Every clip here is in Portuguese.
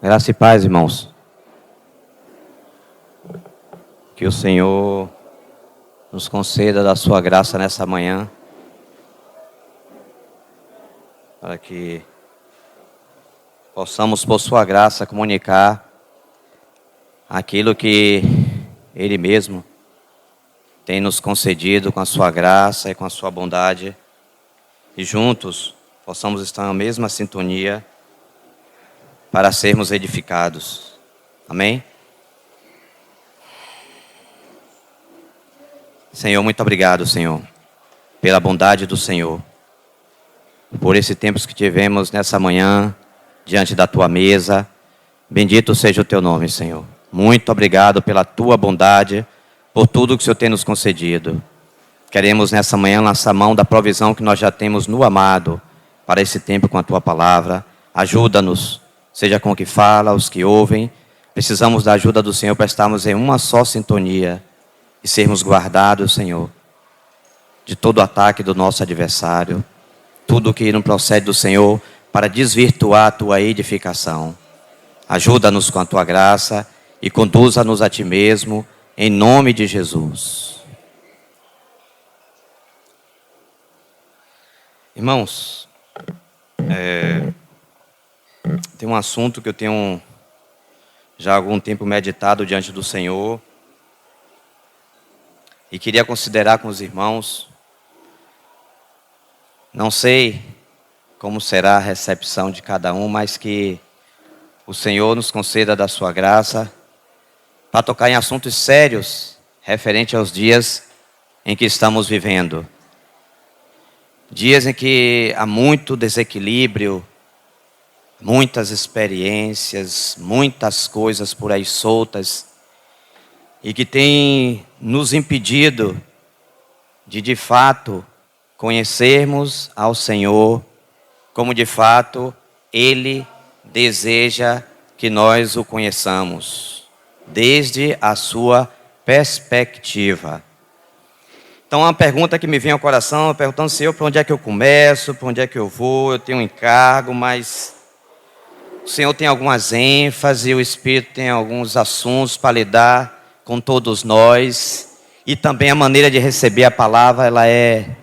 Graça e paz, irmãos. Que o Senhor nos conceda da sua graça nessa manhã, para que possamos, por sua graça, comunicar aquilo que Ele mesmo tem nos concedido com a sua graça e com a sua bondade, e juntos possamos estar na mesma sintonia para sermos edificados. Amém? Senhor, muito obrigado, Senhor, pela bondade do Senhor, por esse tempo que tivemos nessa manhã, diante da Tua mesa. Bendito seja o Teu nome, Senhor. Muito obrigado pela Tua bondade, por tudo que o Senhor tem nos concedido. Queremos nessa manhã lançar mão da provisão que nós já temos no amado, para esse tempo com a Tua palavra. Ajuda-nos, seja com o que fala, os que ouvem. Precisamos da ajuda do Senhor para estarmos em uma só sintonia e sermos guardados, Senhor, de todo ataque do nosso adversário, tudo que não procede do Senhor para desvirtuar a Tua edificação. Ajuda-nos com a Tua graça e conduza-nos a Ti mesmo, em nome de Jesus. Irmãos, tem um assunto que eu tenho já há algum tempo meditado diante do Senhor, e queria considerar com os irmãos. Não sei como será a recepção de cada um, mas que o Senhor nos conceda da sua graça para tocar em assuntos sérios referente aos dias em que estamos vivendo. Dias em que há muito desequilíbrio, muitas experiências, muitas coisas por aí soltas, e que tem nos impedido de fato, conhecermos ao Senhor como de fato Ele deseja que nós o conheçamos, desde a sua perspectiva. Então, uma pergunta que me vem ao coração, perguntando, Senhor, para onde é que eu começo, para onde é que eu vou? Eu tenho um encargo, mas o Senhor tem algumas ênfases, o Espírito tem alguns assuntos para lidar com todos nós, e também a maneira de receber a palavra, ela é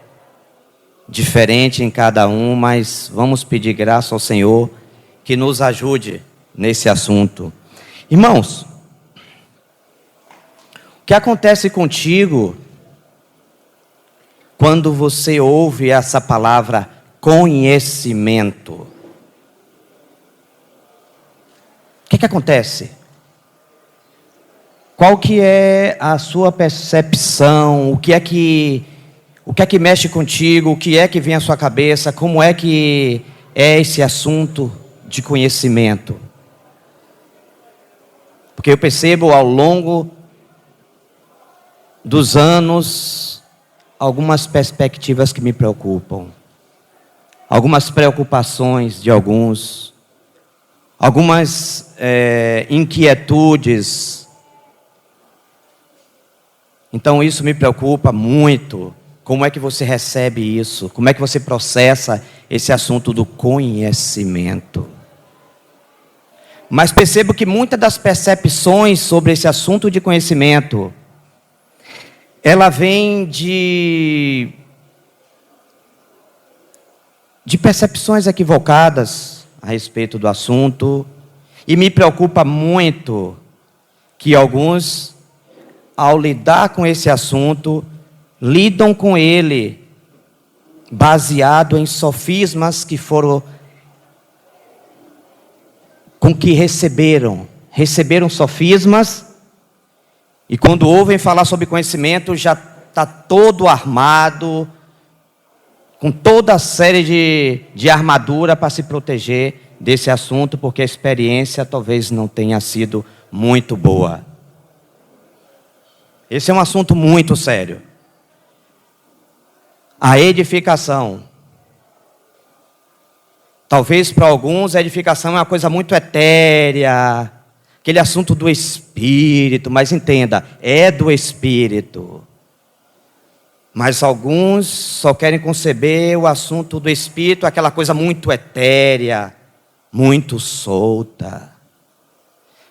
diferente em cada um, mas vamos pedir graça ao Senhor que nos ajude nesse assunto. Irmãos, o que acontece contigo quando você ouve essa palavra conhecimento? O que acontece? Qual que é a sua percepção? O que é que mexe contigo? O que é que vem à sua cabeça? Como é que é esse assunto de conhecimento? Porque eu percebo ao longo dos anos algumas perspectivas que me preocupam, algumas preocupações de alguns, algumas inquietudes. Então isso me preocupa muito. Como é que você recebe isso? Como é que você processa esse assunto do conhecimento? Mas percebo que muitas das percepções sobre esse assunto de conhecimento, ela vem de percepções equivocadas a respeito do assunto, e me preocupa muito que alguns, ao lidar com esse assunto, lidam com ele baseado em sofismas que foram com que receberam sofismas, e quando ouvem falar sobre conhecimento já está todo armado, com toda a série de armadura para se proteger desse assunto, porque a experiência talvez não tenha sido muito boa. Esse é um assunto muito sério. A edificação. Talvez para alguns a edificação é uma coisa muito etérea, aquele assunto do Espírito, mas entenda, é do Espírito. Mas alguns só querem conceber o assunto do Espírito, aquela coisa muito etérea, muito solta.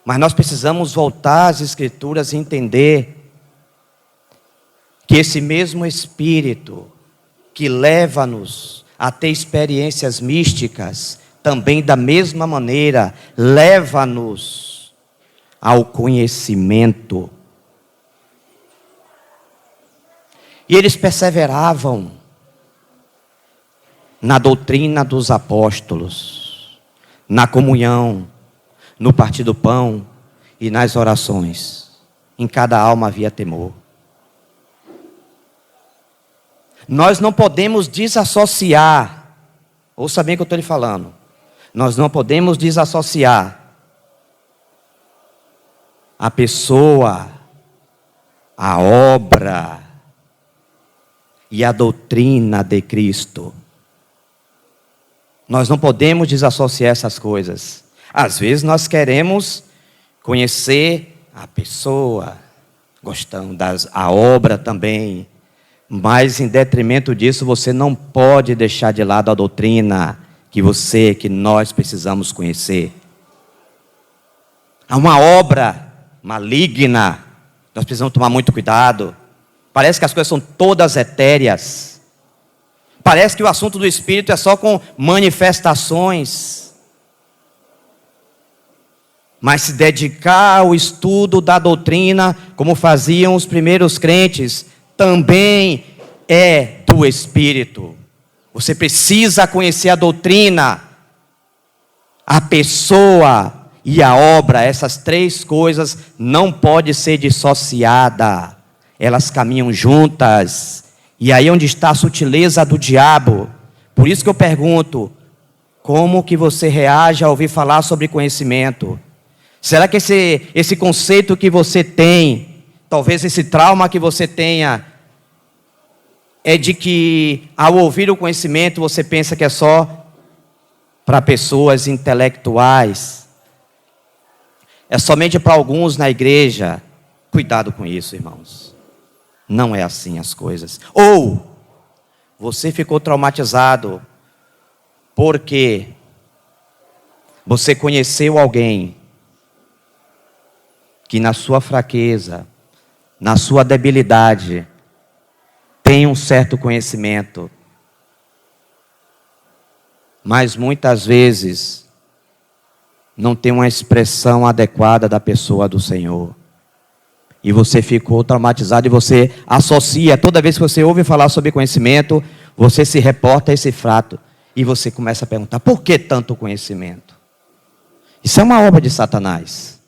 Mas nós precisamos voltar às Escrituras e entender que esse mesmo Espírito que leva-nos a ter experiências místicas, também da mesma maneira leva-nos ao conhecimento. E eles perseveravam na doutrina dos apóstolos, na comunhão, no partir do pão e nas orações. Em cada alma havia temor. Nós não podemos desassociar, ouça bem o que eu estou lhe falando, nós não podemos desassociar a pessoa, a obra e a doutrina de Cristo. Nós não podemos desassociar essas coisas. Às vezes nós queremos conhecer a pessoa, gostamos da obra também, mas em detrimento disso você não pode deixar de lado a doutrina que nós precisamos conhecer. Há uma obra maligna, nós precisamos tomar muito cuidado. Parece que as coisas são todas etéreas. Parece que o assunto do Espírito é só com manifestações. Mas se dedicar ao estudo da doutrina, como faziam os primeiros crentes, também é do Espírito. Você precisa conhecer a doutrina, a pessoa e a obra. Essas três coisas não podem ser dissociadas. Elas caminham juntas. E aí é onde está a sutileza do diabo. Por isso que eu pergunto, como que você reage ao ouvir falar sobre conhecimento? Será que esse conceito que você tem, talvez esse trauma que você tenha, é de que ao ouvir o conhecimento você pensa que é só para pessoas intelectuais? É somente para alguns na igreja? Cuidado com isso, irmãos. Não é assim as coisas. Ou você ficou traumatizado porque você conheceu alguém que na sua fraqueza, na sua debilidade, tem um certo conhecimento, mas muitas vezes não tem uma expressão adequada da pessoa do Senhor. E você ficou traumatizado e você associa, toda vez que você ouve falar sobre conhecimento, você se reporta a esse fato. E você começa a perguntar, por que tanto conhecimento? Isso é uma obra de Satanás.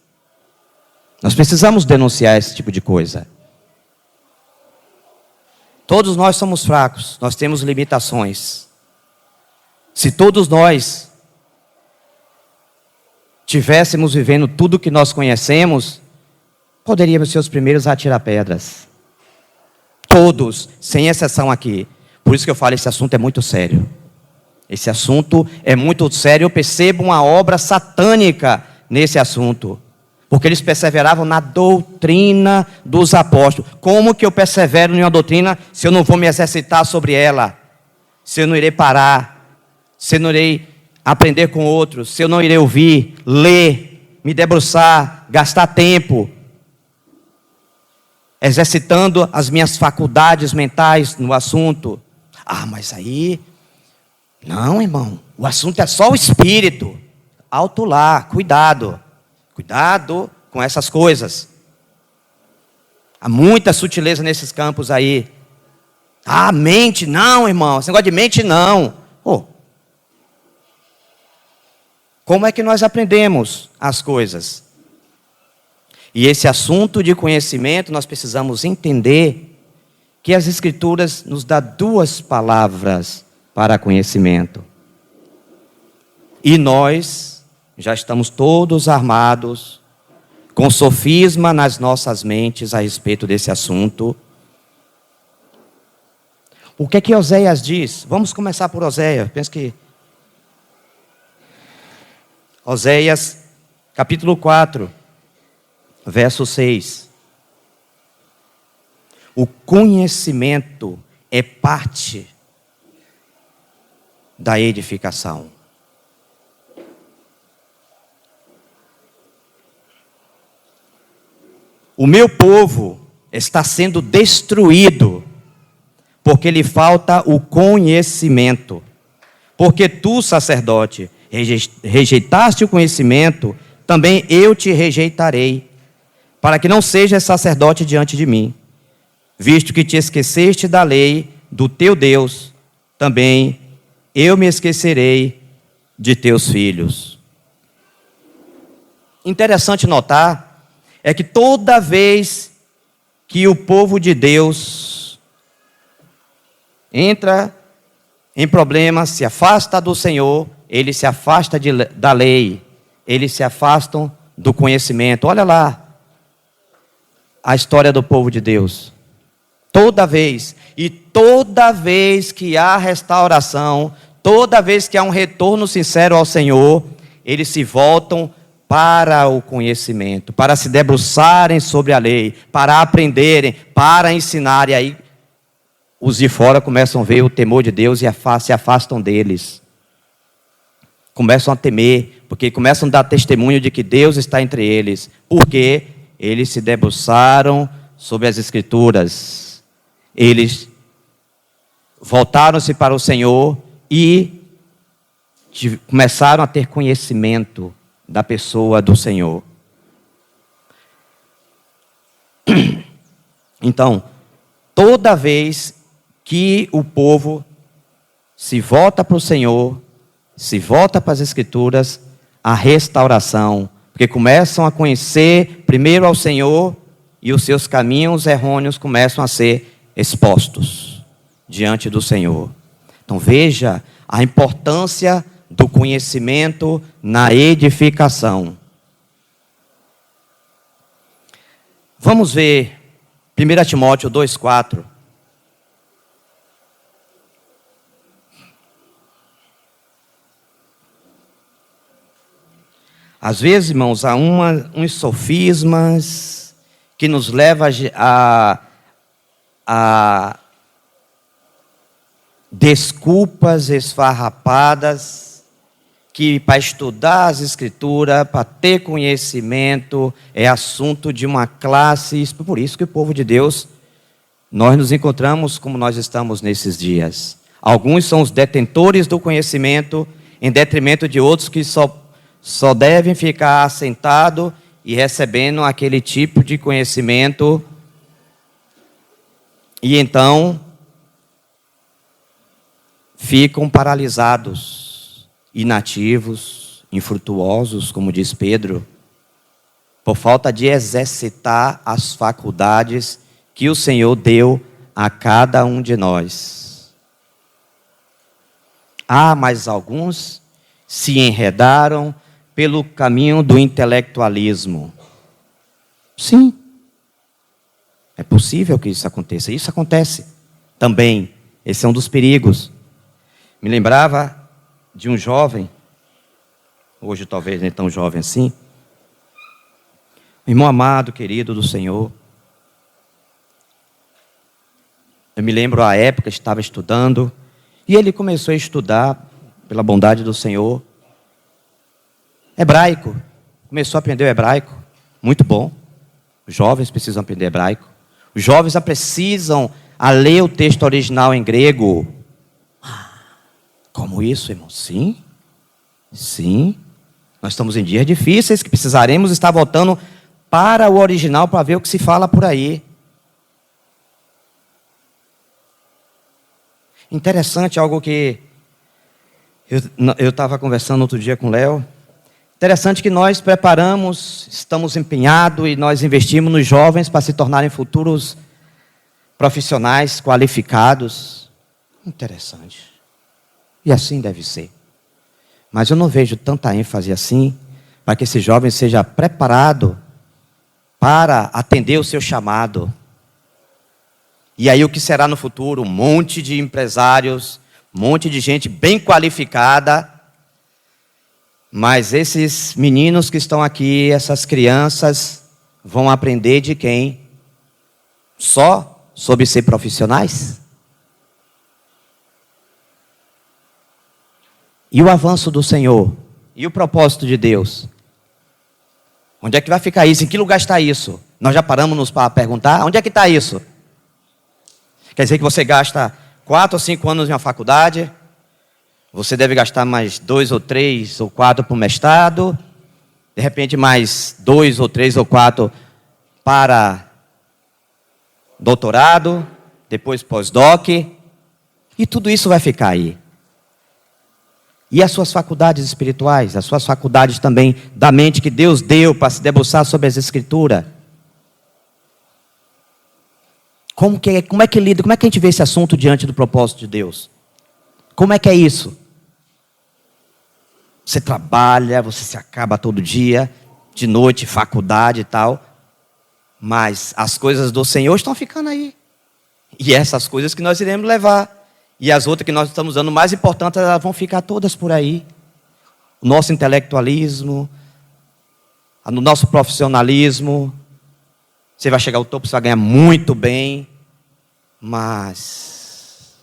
Nós precisamos denunciar esse tipo de coisa. Todos nós somos fracos, nós temos limitações. Se todos nós tivéssemos vivendo tudo que nós conhecemos, poderíamos ser os primeiros a atirar pedras. Todos, sem exceção aqui. Por isso que eu falo, esse assunto é muito sério. Esse assunto é muito sério. Eu percebo uma obra satânica nesse assunto. Porque eles perseveravam na doutrina dos apóstolos. Como que eu persevero em uma doutrina se eu não vou me exercitar sobre ela? Se eu não irei parar? Se eu não irei aprender com outros? Se eu não irei ouvir, ler, me debruçar, gastar tempo exercitando as minhas faculdades mentais no assunto? Ah, mas aí... Não, irmão. O assunto é só o Espírito. Alto lá, cuidado. Cuidado com essas coisas. Há muita sutileza nesses campos aí. Ah, mente, não, irmão. Esse negócio de mente, não. Oh. Como é que nós aprendemos as coisas? E esse assunto de conhecimento, nós precisamos entender que as Escrituras nos dão duas palavras para conhecimento. E nós já estamos todos armados, com sofisma nas nossas mentes a respeito desse assunto. O que é que Oséias diz? Vamos começar por Oséias. Penso que Oséias, capítulo 4, verso 6. O conhecimento é parte da edificação. O meu povo está sendo destruído, porque lhe falta o conhecimento. Porque tu, sacerdote, rejeitaste o conhecimento, também eu te rejeitarei, para que não sejas sacerdote diante de mim. Visto que te esqueceste da lei do teu Deus, também eu me esquecerei de teus filhos. Interessante notar é que toda vez que o povo de Deus entra em problemas, se afasta do Senhor, ele se afasta da lei, eles se afastam do conhecimento. Olha lá a história do povo de Deus. Toda vez que há restauração, toda vez que há um retorno sincero ao Senhor, eles se voltam para o conhecimento, para se debruçarem sobre a lei, para aprenderem, para ensinarem. Aí os de fora começam a ver o temor de Deus e se afastam deles. Começam a temer, porque começam a dar testemunho de que Deus está entre eles, porque eles se debruçaram sobre as Escrituras. Eles voltaram-se para o Senhor e começaram a ter conhecimento da pessoa do Senhor. Então, toda vez que o povo se volta para o Senhor, se volta para as Escrituras, a restauração, porque começam a conhecer primeiro ao Senhor e os seus caminhos errôneos começam a ser expostos diante do Senhor. Então veja a importância do conhecimento na edificação. Vamos ver 1 Timóteo 2,4. Às vezes, irmãos, há uns sofismas que nos levam a desculpas esfarrapadas, que para estudar as Escrituras, para ter conhecimento, é assunto de uma classe. Por isso que o povo de Deus, nós nos encontramos como nós estamos nesses dias. Alguns são os detentores do conhecimento, em detrimento de outros que só devem ficar sentados e recebendo aquele tipo de conhecimento. E então ficam paralisados, inativos, infrutuosos, como diz Pedro, por falta de exercitar as faculdades que o Senhor deu a cada um de nós. Mas alguns se enredaram pelo caminho do intelectualismo. Sim, é possível que isso aconteça. Isso acontece também. Esse é um dos perigos. Me lembrava de um jovem, hoje talvez nem tão jovem assim, um irmão amado, querido do Senhor. Eu me lembro a época, estava estudando, e ele começou a estudar, pela bondade do Senhor, hebraico. Começou a aprender o hebraico, muito bom. Os jovens precisam aprender hebraico. Os jovens precisam ler o texto original em grego. Como isso, irmão? Sim. Sim. Nós estamos em dias difíceis que precisaremos estar voltando para o original para ver o que se fala por aí. Interessante, algo que eu estava conversando outro dia com o Léo. Interessante que nós preparamos, estamos empenhados e nós investimos nos jovens para se tornarem futuros profissionais qualificados. Interessante. E assim deve ser. Mas eu não vejo tanta ênfase assim para que esse jovem seja preparado para atender o seu chamado. E aí o que será no futuro? Um monte de empresários, um monte de gente bem qualificada. Mas esses meninos que estão aqui, essas crianças, vão aprender de quem? Só sobre ser profissionais? E o avanço do Senhor? E o propósito de Deus? Onde é que vai ficar isso? Em que lugar está isso? Nós já paramos para perguntar, onde é que está isso? Quer dizer que você gasta 4 ou 5 anos em uma faculdade, você deve gastar mais 2 ou 3 ou 4 para o mestrado, de repente mais 2 ou 3 ou 4 para doutorado, depois pós-doc, e tudo isso vai ficar aí. E as suas faculdades espirituais, as suas faculdades também da mente que Deus deu para se debruçar sobre as Escrituras. Como é que lida, como é que a gente vê esse assunto diante do propósito de Deus? Como é que é isso? Você trabalha, você se acaba todo dia, de noite, faculdade e tal, mas as coisas do Senhor estão ficando aí. E essas coisas que nós iremos levar. E as outras que nós estamos dando mais importantes, elas vão ficar todas por aí. O nosso intelectualismo, o nosso profissionalismo. Você vai chegar ao topo, você vai ganhar muito bem. Mas,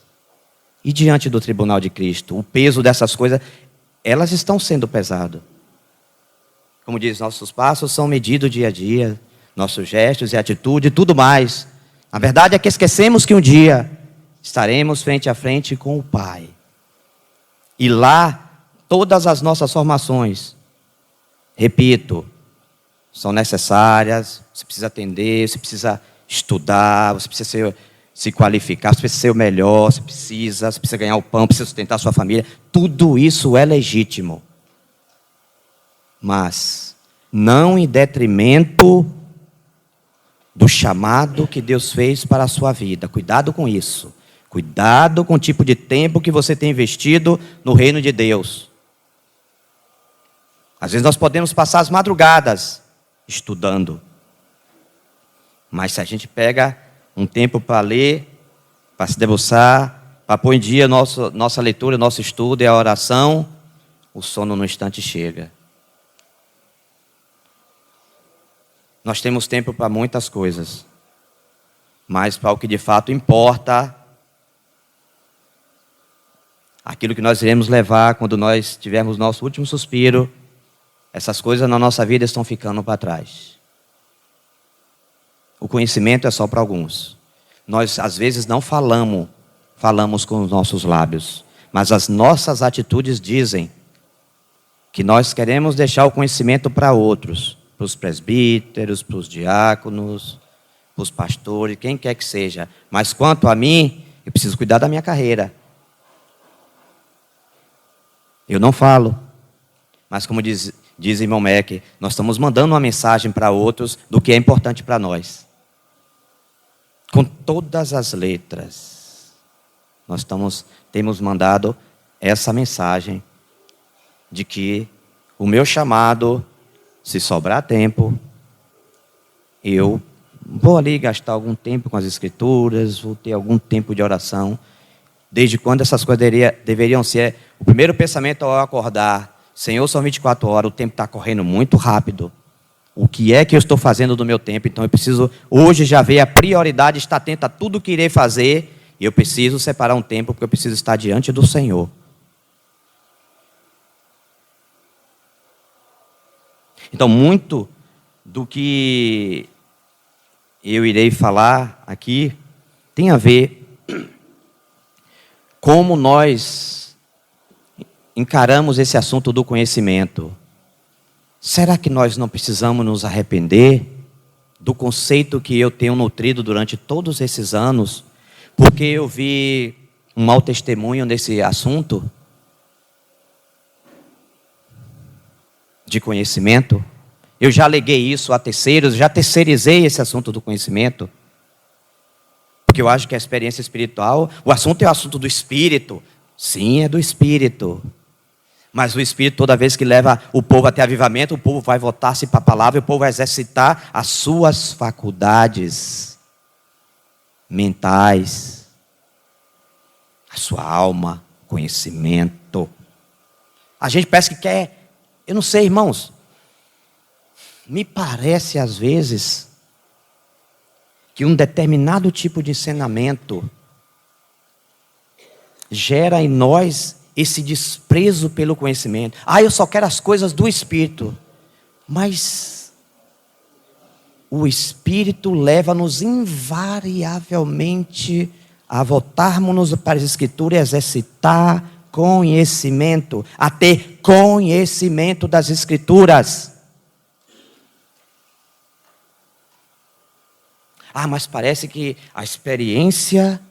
e diante do tribunal de Cristo? O peso dessas coisas, elas estão sendo pesadas. Como diz, nossos passos são medidos dia a dia. Nossos gestos e atitude e tudo mais. A verdade é que esquecemos que um dia estaremos frente a frente com o Pai. E lá, todas as nossas formações, repito, são necessárias. Você precisa atender, você precisa estudar, você precisa se qualificar, você precisa ser o melhor, você precisa ganhar o pão, precisa sustentar a sua família. Tudo isso é legítimo. Mas não em detrimento do chamado que Deus fez para a sua vida. Cuidado com isso. Cuidado com o tipo de tempo que você tem investido no reino de Deus. Às vezes nós podemos passar as madrugadas estudando. Mas se a gente pega um tempo para ler, para se debruçar, para pôr em dia nossa leitura, nosso estudo e a oração, o sono no instante chega. Nós temos tempo para muitas coisas, mas para o que de fato importa, aquilo que nós iremos levar quando nós tivermos nosso último suspiro, essas coisas na nossa vida estão ficando para trás. O conhecimento é só para alguns. Nós às vezes não falamos com os nossos lábios, mas as nossas atitudes dizem que nós queremos deixar o conhecimento para outros. Para os presbíteros, para os diáconos, para os pastores, quem quer que seja. Mas quanto a mim, eu preciso cuidar da minha carreira. Eu não falo. Mas como diz irmão Mac, nós estamos mandando uma mensagem para outros do que é importante para nós. Com todas as letras, nós temos mandado essa mensagem de que o meu chamado, se sobrar tempo, eu vou ali gastar algum tempo com as Escrituras, vou ter algum tempo de oração. Desde quando essas coisas deveriam ser? O primeiro pensamento ao acordar: Senhor, são 24 horas, o tempo está correndo muito rápido. O que é que eu estou fazendo do meu tempo? Então eu preciso hoje já ver a prioridade, estar atento a tudo que irei fazer. E eu preciso separar um tempo, porque eu preciso estar diante do Senhor. Então, muito do que eu irei falar aqui tem a ver como nós encaramos esse assunto do conhecimento. Será que nós não precisamos nos arrepender do conceito que eu tenho nutrido durante todos esses anos? Porque eu vi um mau testemunho nesse assunto de conhecimento. Eu já aleguei isso a terceiros, já terceirizei esse assunto do conhecimento. Porque eu acho que a experiência espiritual, o assunto é o assunto do Espírito. Sim, é do Espírito. Mas o Espírito, toda vez que leva o povo até avivamento, o povo vai voltar-se para a palavra, e o povo vai exercitar as suas faculdades mentais, a sua alma, conhecimento. A gente parece que quer... Eu não sei, irmãos, me parece às vezes que um determinado tipo de ensinamento gera em nós esse desprezo pelo conhecimento. Eu só quero as coisas do Espírito. Mas o Espírito leva-nos invariavelmente a voltarmos para as Escrituras e exercitar conhecimento, a ter conhecimento das Escrituras. Mas parece que a experiência,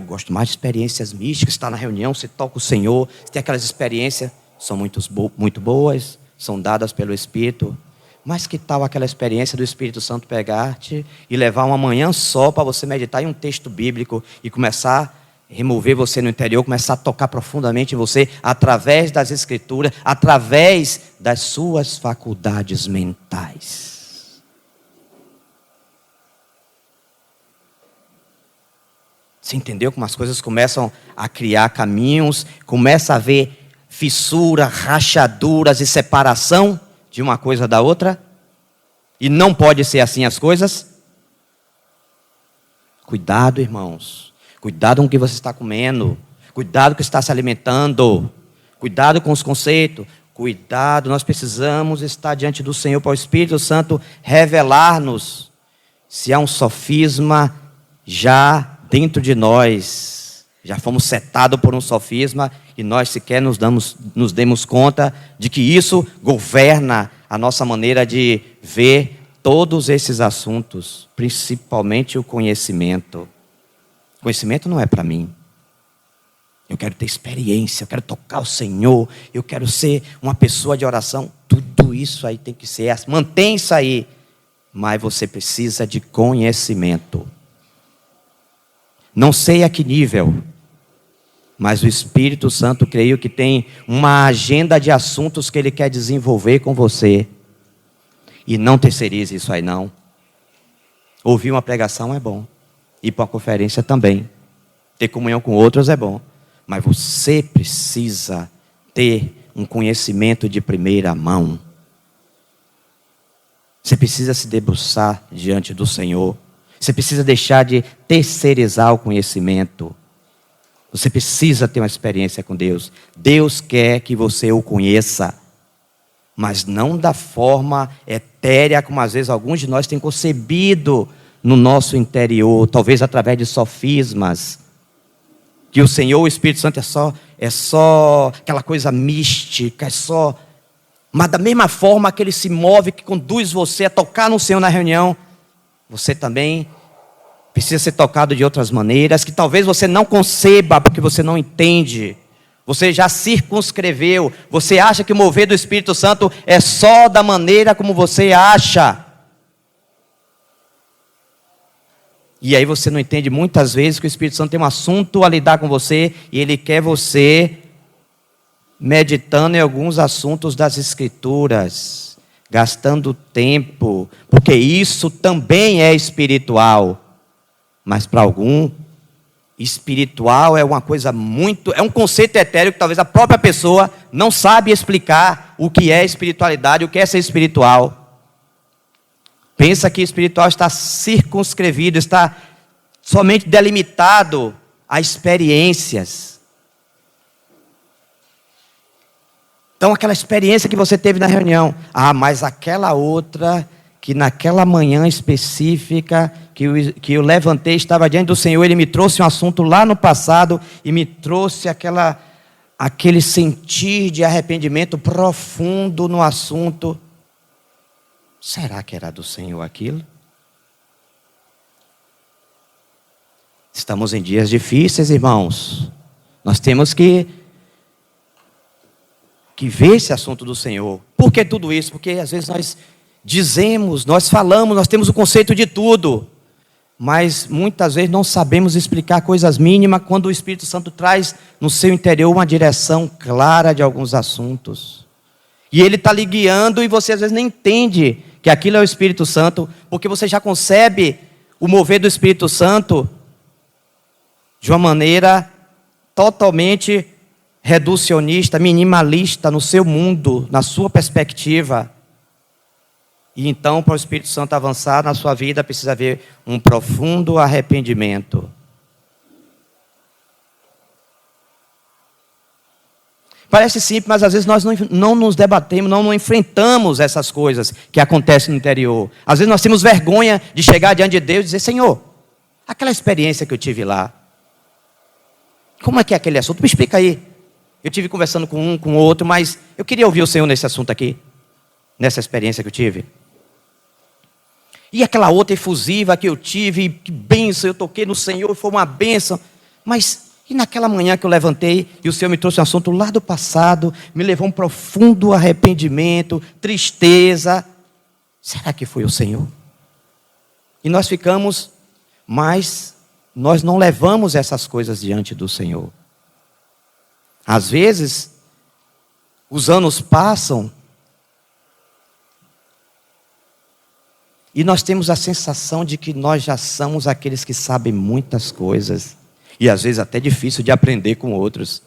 gosto mais de experiências místicas, está na reunião, você toca o Senhor, você tem aquelas experiências, são muito boas, são dadas pelo Espírito, mas que tal aquela experiência do Espírito Santo pegar-te e levar uma manhã só para você meditar em um texto bíblico e começar a remover você no interior, começar a tocar profundamente em você, através das Escrituras, através das suas faculdades mentais. Você entendeu como as coisas começam a criar caminhos, começa a haver fissura, rachaduras e separação de uma coisa da outra? E não pode ser assim as coisas? Cuidado, irmãos. Cuidado com o que você está comendo. Cuidado com o que está se alimentando. Cuidado com os conceitos. Cuidado, nós precisamos estar diante do Senhor para o Espírito Santo revelar-nos se há um sofisma já dentro de nós, já fomos setados por um sofisma e nós sequer nos demos conta de que isso governa a nossa maneira de ver todos esses assuntos, principalmente o conhecimento. Conhecimento não é para mim. Eu quero ter experiência, eu quero tocar o Senhor, eu quero ser uma pessoa de oração. Tudo isso aí tem que ser, mantém isso aí, mas você precisa de conhecimento. Não sei a que nível, mas o Espírito Santo, creio que tem uma agenda de assuntos que Ele quer desenvolver com você. E não terceirize isso aí não. Ouvir uma pregação é bom. Ir para uma conferência também. Ter comunhão com outros é bom. Mas você precisa ter um conhecimento de primeira mão. Você precisa se debruçar diante do Senhor. Você precisa deixar de terceirizar o conhecimento. Você precisa ter uma experiência com Deus. Deus quer que você o conheça, mas não da forma etérea como às vezes alguns de nós têm concebido no nosso interior, talvez através de sofismas. Que o Senhor, o Espírito Santo é só aquela coisa mística, mas da mesma forma que Ele se move, que conduz você a tocar no Senhor na reunião, você também precisa ser tocado de outras maneiras, que talvez você não conceba, porque você não entende. Você já circunscreveu. Você acha que o mover do Espírito Santo é só da maneira como você acha. E aí você não entende muitas vezes que o Espírito Santo tem um assunto a lidar com você, e Ele quer você meditando em alguns assuntos das Escrituras, gastando tempo, porque isso também é espiritual. Mas para algum, espiritual é uma coisa é um conceito etéreo que talvez a própria pessoa não sabe explicar o que é espiritualidade, o que é ser espiritual. Pensa que espiritual está circunscrevido, está somente delimitado a experiências. Então aquela experiência que você teve na reunião, mas aquela outra, que naquela manhã específica, que eu levantei, estava diante do Senhor, Ele me trouxe um assunto lá no passado, e me trouxe aquele sentir de arrependimento profundo no assunto. Será que era do Senhor aquilo? Estamos em dias difíceis, irmãos. Nós temos que ver esse assunto do Senhor. Por que tudo isso? Porque às vezes nós dizemos, nós falamos, nós temos o conceito de tudo, mas muitas vezes não sabemos explicar coisas mínimas quando o Espírito Santo traz no seu interior uma direção clara de alguns assuntos. E Ele está lhe guiando e você às vezes nem entende que aquilo é o Espírito Santo, porque você já concebe o mover do Espírito Santo de uma maneira totalmente reducionista, minimalista no seu mundo, na sua perspectiva. E então, para o Espírito Santo avançar na sua vida, precisa haver um profundo arrependimento. Parece simples, mas às vezes nós não nos debatemos, não enfrentamos essas coisas que acontecem no interior. Às vezes nós temos vergonha de chegar diante de Deus e dizer: Senhor, aquela experiência que eu tive lá, como é que é aquele assunto? Me explica aí. Eu tive conversando com um, com outro, mas eu queria ouvir o Senhor nesse assunto aqui, nessa experiência que eu tive. E aquela outra efusiva que eu tive, que bênção, eu toquei no Senhor, foi uma bênção. Mas e naquela manhã que eu levantei e o Senhor me trouxe um assunto lá do passado, me levou a um profundo arrependimento, tristeza. Será que foi o Senhor? E nós ficamos, mas nós não levamos essas coisas diante do Senhor. Às vezes, os anos passam e nós temos a sensação de que nós já somos aqueles que sabem muitas coisas. E às vezes até difícil de aprender com outros.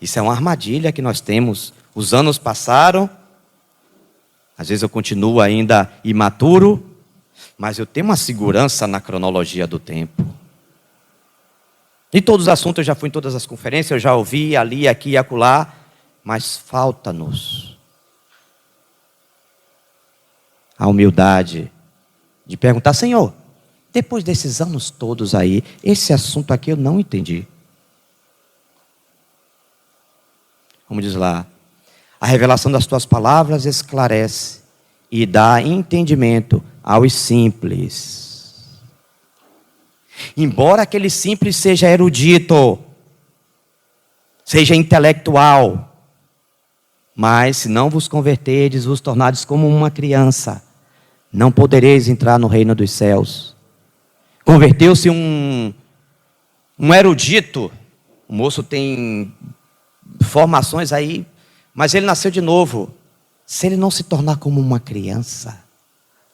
Isso é uma armadilha que nós temos. Os anos passaram, às vezes eu continuo ainda imaturo, mas eu tenho uma segurança na cronologia do tempo. Em todos os assuntos, eu já fui em todas as conferências, eu já ouvi ali, aqui e acolá, mas falta-nos a humildade de perguntar: Senhor, depois desses anos todos aí, esse assunto aqui eu não entendi. Como diz lá, a revelação das tuas palavras esclarece e dá entendimento aos simples. Embora aquele simples seja erudito, seja intelectual, mas se não vos converterdes, vos tornardes como uma criança, não podereis entrar no reino dos céus. Converteu-se um erudito, o moço tem formações aí, mas ele nasceu de novo. Se ele não se tornar como uma criança,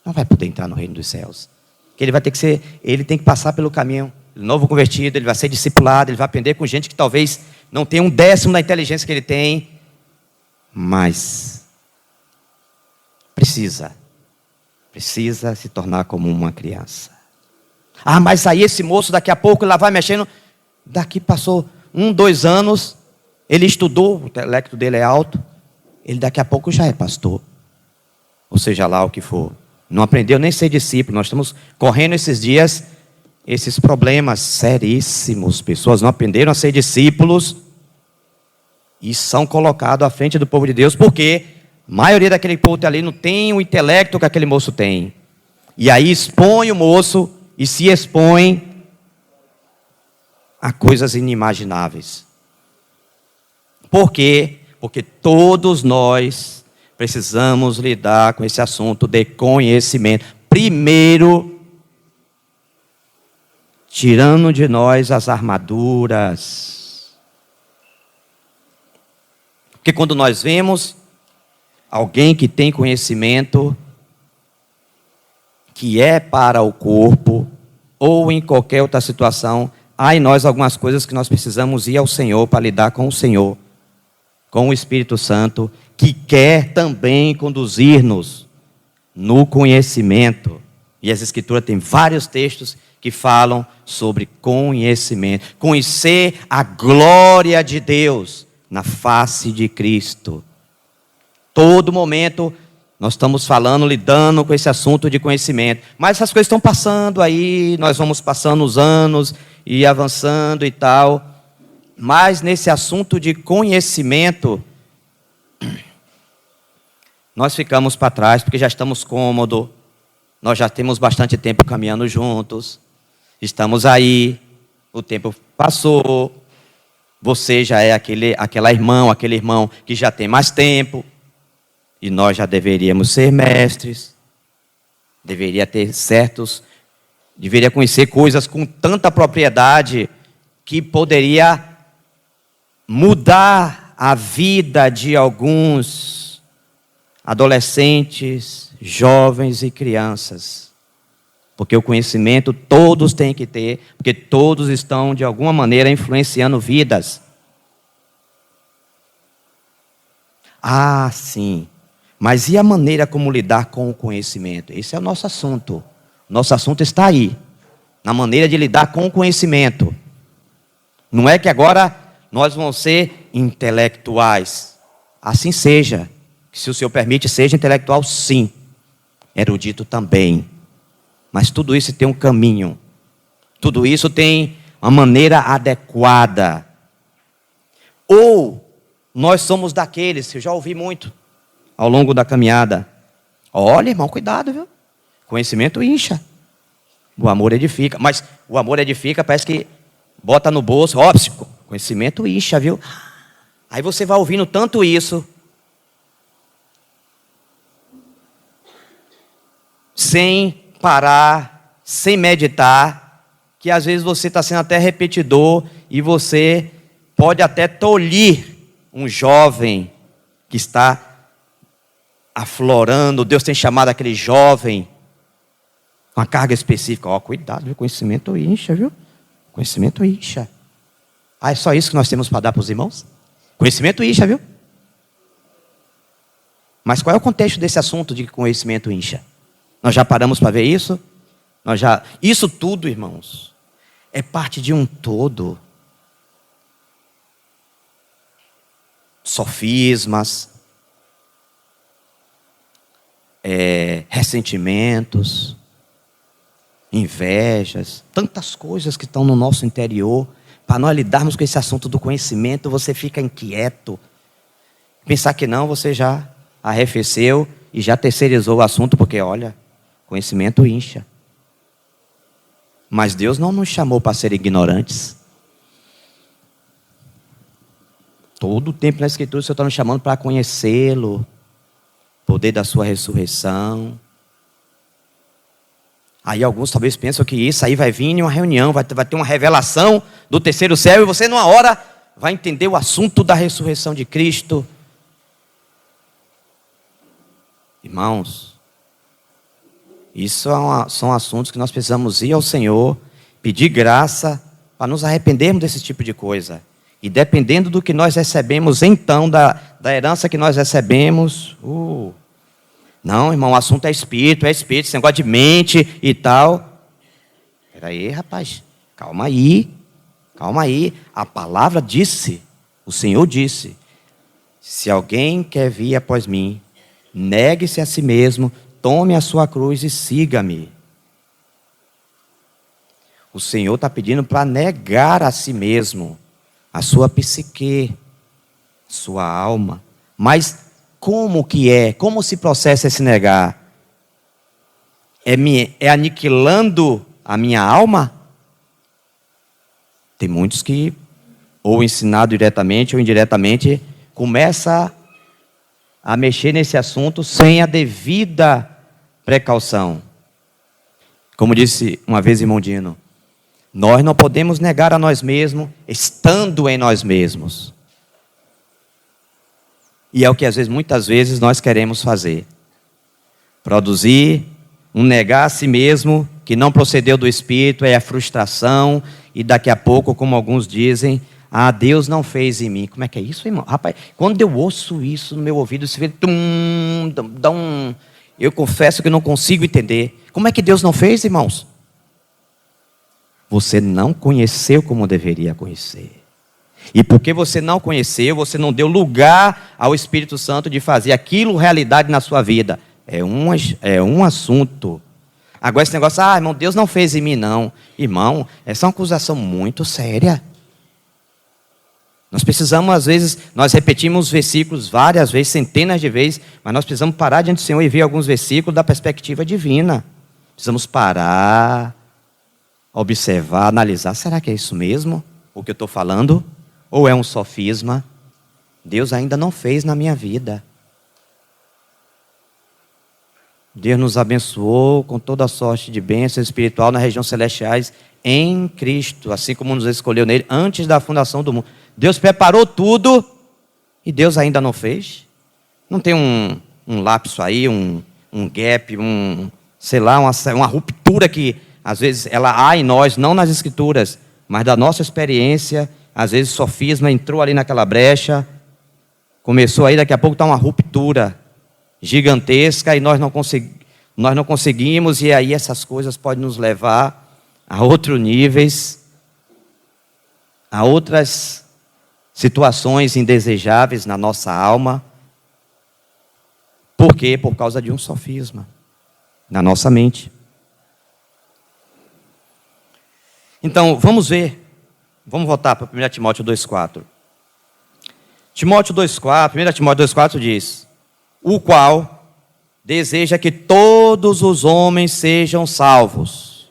não vai poder entrar no reino dos céus. Porque ele tem que passar pelo caminho, novo convertido, ele vai ser discipulado, ele vai aprender com gente que talvez não tenha 1/10 da inteligência que ele tem, mas precisa se tornar como uma criança. Ah, mas aí esse moço daqui a pouco lá vai mexendo. Daqui passou 1, 2 anos, ele estudou, o intelecto dele é alto, ele daqui a pouco já é pastor. Ou seja lá o que for. Não aprendeu nem a ser discípulo. Nós estamos correndo esses dias, esses problemas seríssimos. Pessoas não aprenderam a ser discípulos e são colocados à frente do povo de Deus, porque a maioria daquele povo ali não tem o intelecto que aquele moço tem. E aí expõe o moço e se expõe a coisas inimagináveis. Por quê? Porque todos nós precisamos lidar com esse assunto de conhecimento. Primeiro, tirando de nós as armaduras. Porque quando nós vemos alguém que tem conhecimento, que é para o corpo, ou em qualquer outra situação, há em nós algumas coisas que nós precisamos ir ao Senhor para lidar com o Senhor, com o Espírito Santo, que quer também conduzir-nos no conhecimento. E as Escrituras têm vários textos que falam sobre conhecimento. Conhecer a glória de Deus na face de Cristo. Todo momento nós estamos falando, lidando com esse assunto de conhecimento. Mas essas coisas estão passando aí, nós vamos passando os anos e avançando e tal. Mas nesse assunto de conhecimento, nós ficamos para trás, porque já estamos cômodos, nós já temos bastante tempo caminhando juntos, estamos aí, o tempo passou, você já é aquele irmão que já tem mais tempo, e nós já deveríamos ser mestres, deveria conhecer coisas com tanta propriedade, que poderia mudar a vida de alguns adolescentes, jovens e crianças. Porque o conhecimento todos têm que ter, porque todos estão de alguma maneira influenciando vidas. Ah, sim. Mas e a maneira como lidar com o conhecimento? Esse é o nosso assunto. Nosso assunto está aí, na maneira de lidar com o conhecimento. Não é que agora nós vamos ser intelectuais. Assim seja. Se o Senhor permite, seja intelectual, sim. Erudito também. Mas tudo isso tem um caminho. Tudo isso tem uma maneira adequada. Ou nós somos daqueles, que eu já ouvi muito ao longo da caminhada. Olha, irmão, cuidado, viu? Conhecimento incha. O amor edifica. Mas o amor edifica, parece que bota no bolso. Ó, conhecimento incha, viu? Aí você vai ouvindo tanto isso, sem parar, sem meditar, que às vezes você está sendo até repetidor e você pode até tolir um jovem que está aflorando. Deus tem chamado aquele jovem uma carga específica. Ó, cuidado, viu? Conhecimento incha, viu? Conhecimento incha. Ah, é só isso que nós temos para dar para os irmãos? Conhecimento incha, viu? Mas qual é o contexto desse assunto de conhecimento incha? Nós já paramos para ver isso? Isso tudo, irmãos, é parte de um todo. Sofismas, ressentimentos, invejas, tantas coisas que estão no nosso interior. Para nós lidarmos com esse assunto do conhecimento, você fica inquieto. Pensar que não, você já arrefeceu e já terceirizou o assunto, porque olha, conhecimento incha. Mas Deus não nos chamou para ser ignorantes. Todo o tempo na Escritura o Senhor está nos chamando para conhecê-lo, poder da sua ressurreição. Aí alguns talvez pensam que isso aí vai vir em uma reunião, vai ter uma revelação do terceiro céu e você numa hora vai entender o assunto da ressurreição de Cristo. Irmãos, isso são assuntos que nós precisamos ir ao Senhor, pedir graça para nos arrependermos desse tipo de coisa. E dependendo do que nós recebemos, então, da herança que nós recebemos, não, irmão, o assunto é espírito, esse negócio de mente e tal. Espera aí, rapaz, calma aí. A palavra disse, o Senhor disse, se alguém quer vir após mim, negue-se a si mesmo, tome a sua cruz e siga-me. O Senhor está pedindo para negar a si mesmo, a sua psique, sua alma. Mas como que é? Como se processa esse negar? É aniquilando a minha alma? Tem muitos que, ou ensinado diretamente ou indiretamente, começa a mexer nesse assunto sem a devida precaução. Como disse uma vez irmão Dino, nós não podemos negar a nós mesmos, estando em nós mesmos. E é o que muitas vezes nós queremos fazer. Produzir um negar a si mesmo, que não procedeu do Espírito, é a frustração, e daqui a pouco, como alguns dizem, Deus não fez em mim. Como é que é isso, irmão? Rapaz, quando eu ouço isso no meu ouvido, eu confesso que não consigo entender. Como é que Deus não fez, irmãos? Você não conheceu como deveria conhecer. E porque você não conheceu, você não deu lugar ao Espírito Santo de fazer aquilo realidade na sua vida. É um assunto. Agora esse negócio, irmão, Deus não fez em mim não. Irmão, essa é uma acusação muito séria. Nós precisamos, às vezes, nós repetimos os versículos várias vezes, centenas de vezes, mas nós precisamos parar diante do Senhor e ver alguns versículos da perspectiva divina. Precisamos parar, observar, analisar. Será que é isso mesmo, o que eu estou falando? Ou é um sofisma? Deus ainda não fez na minha vida. Deus nos abençoou com toda a sorte de bênção espiritual nas regiões celestiais em Cristo, assim como nos escolheu nele antes da fundação do mundo. Deus preparou tudo e Deus ainda não fez. Não tem um lapso aí, um gap, sei lá, uma ruptura que às vezes ela há em nós, não nas escrituras, mas da nossa experiência. Às vezes o sofisma entrou ali naquela brecha, começou aí, daqui a pouco está uma ruptura gigantesca e nós não conseguimos, e aí essas coisas podem nos levar a outros níveis, a outras situações indesejáveis na nossa alma. Por quê? Por causa de um sofisma na nossa mente. Então, vamos ver. Vamos voltar para 1 Timóteo 2,4. Timóteo 2,4, 1 Timóteo 2,4 diz: o qual deseja que todos os homens sejam salvos.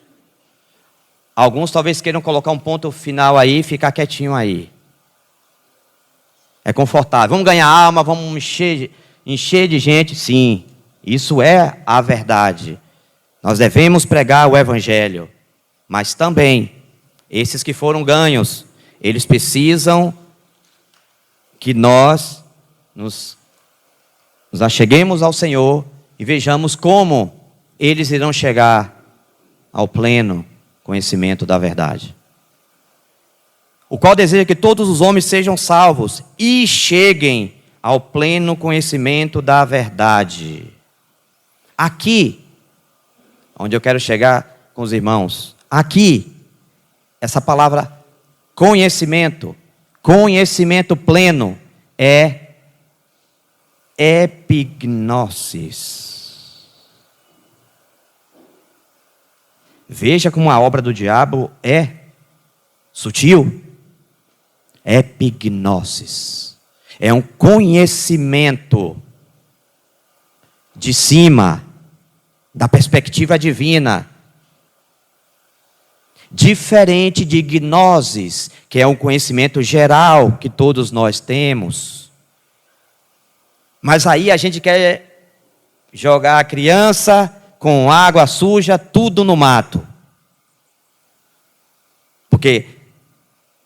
Alguns talvez queiram colocar um ponto final aí e ficar quietinho aí. É confortável. Vamos ganhar alma, vamos encher de gente. Sim, isso é a verdade. Nós devemos pregar o evangelho. Mas também, esses que foram ganhos, eles precisam que nós nos acheguemos ao Senhor e vejamos como eles irão chegar ao pleno conhecimento da verdade. O qual deseja que todos os homens sejam salvos e cheguem ao pleno conhecimento da verdade. Aqui, onde eu quero chegar com os irmãos, aqui, essa palavra conhecimento pleno é epignosis. Veja como a obra do diabo é sutil. Epignosis é um conhecimento de cima, da perspectiva divina, diferente de gnosis, que é um conhecimento geral que todos nós temos. Mas aí a gente quer jogar a criança com água suja, tudo no mato. Porque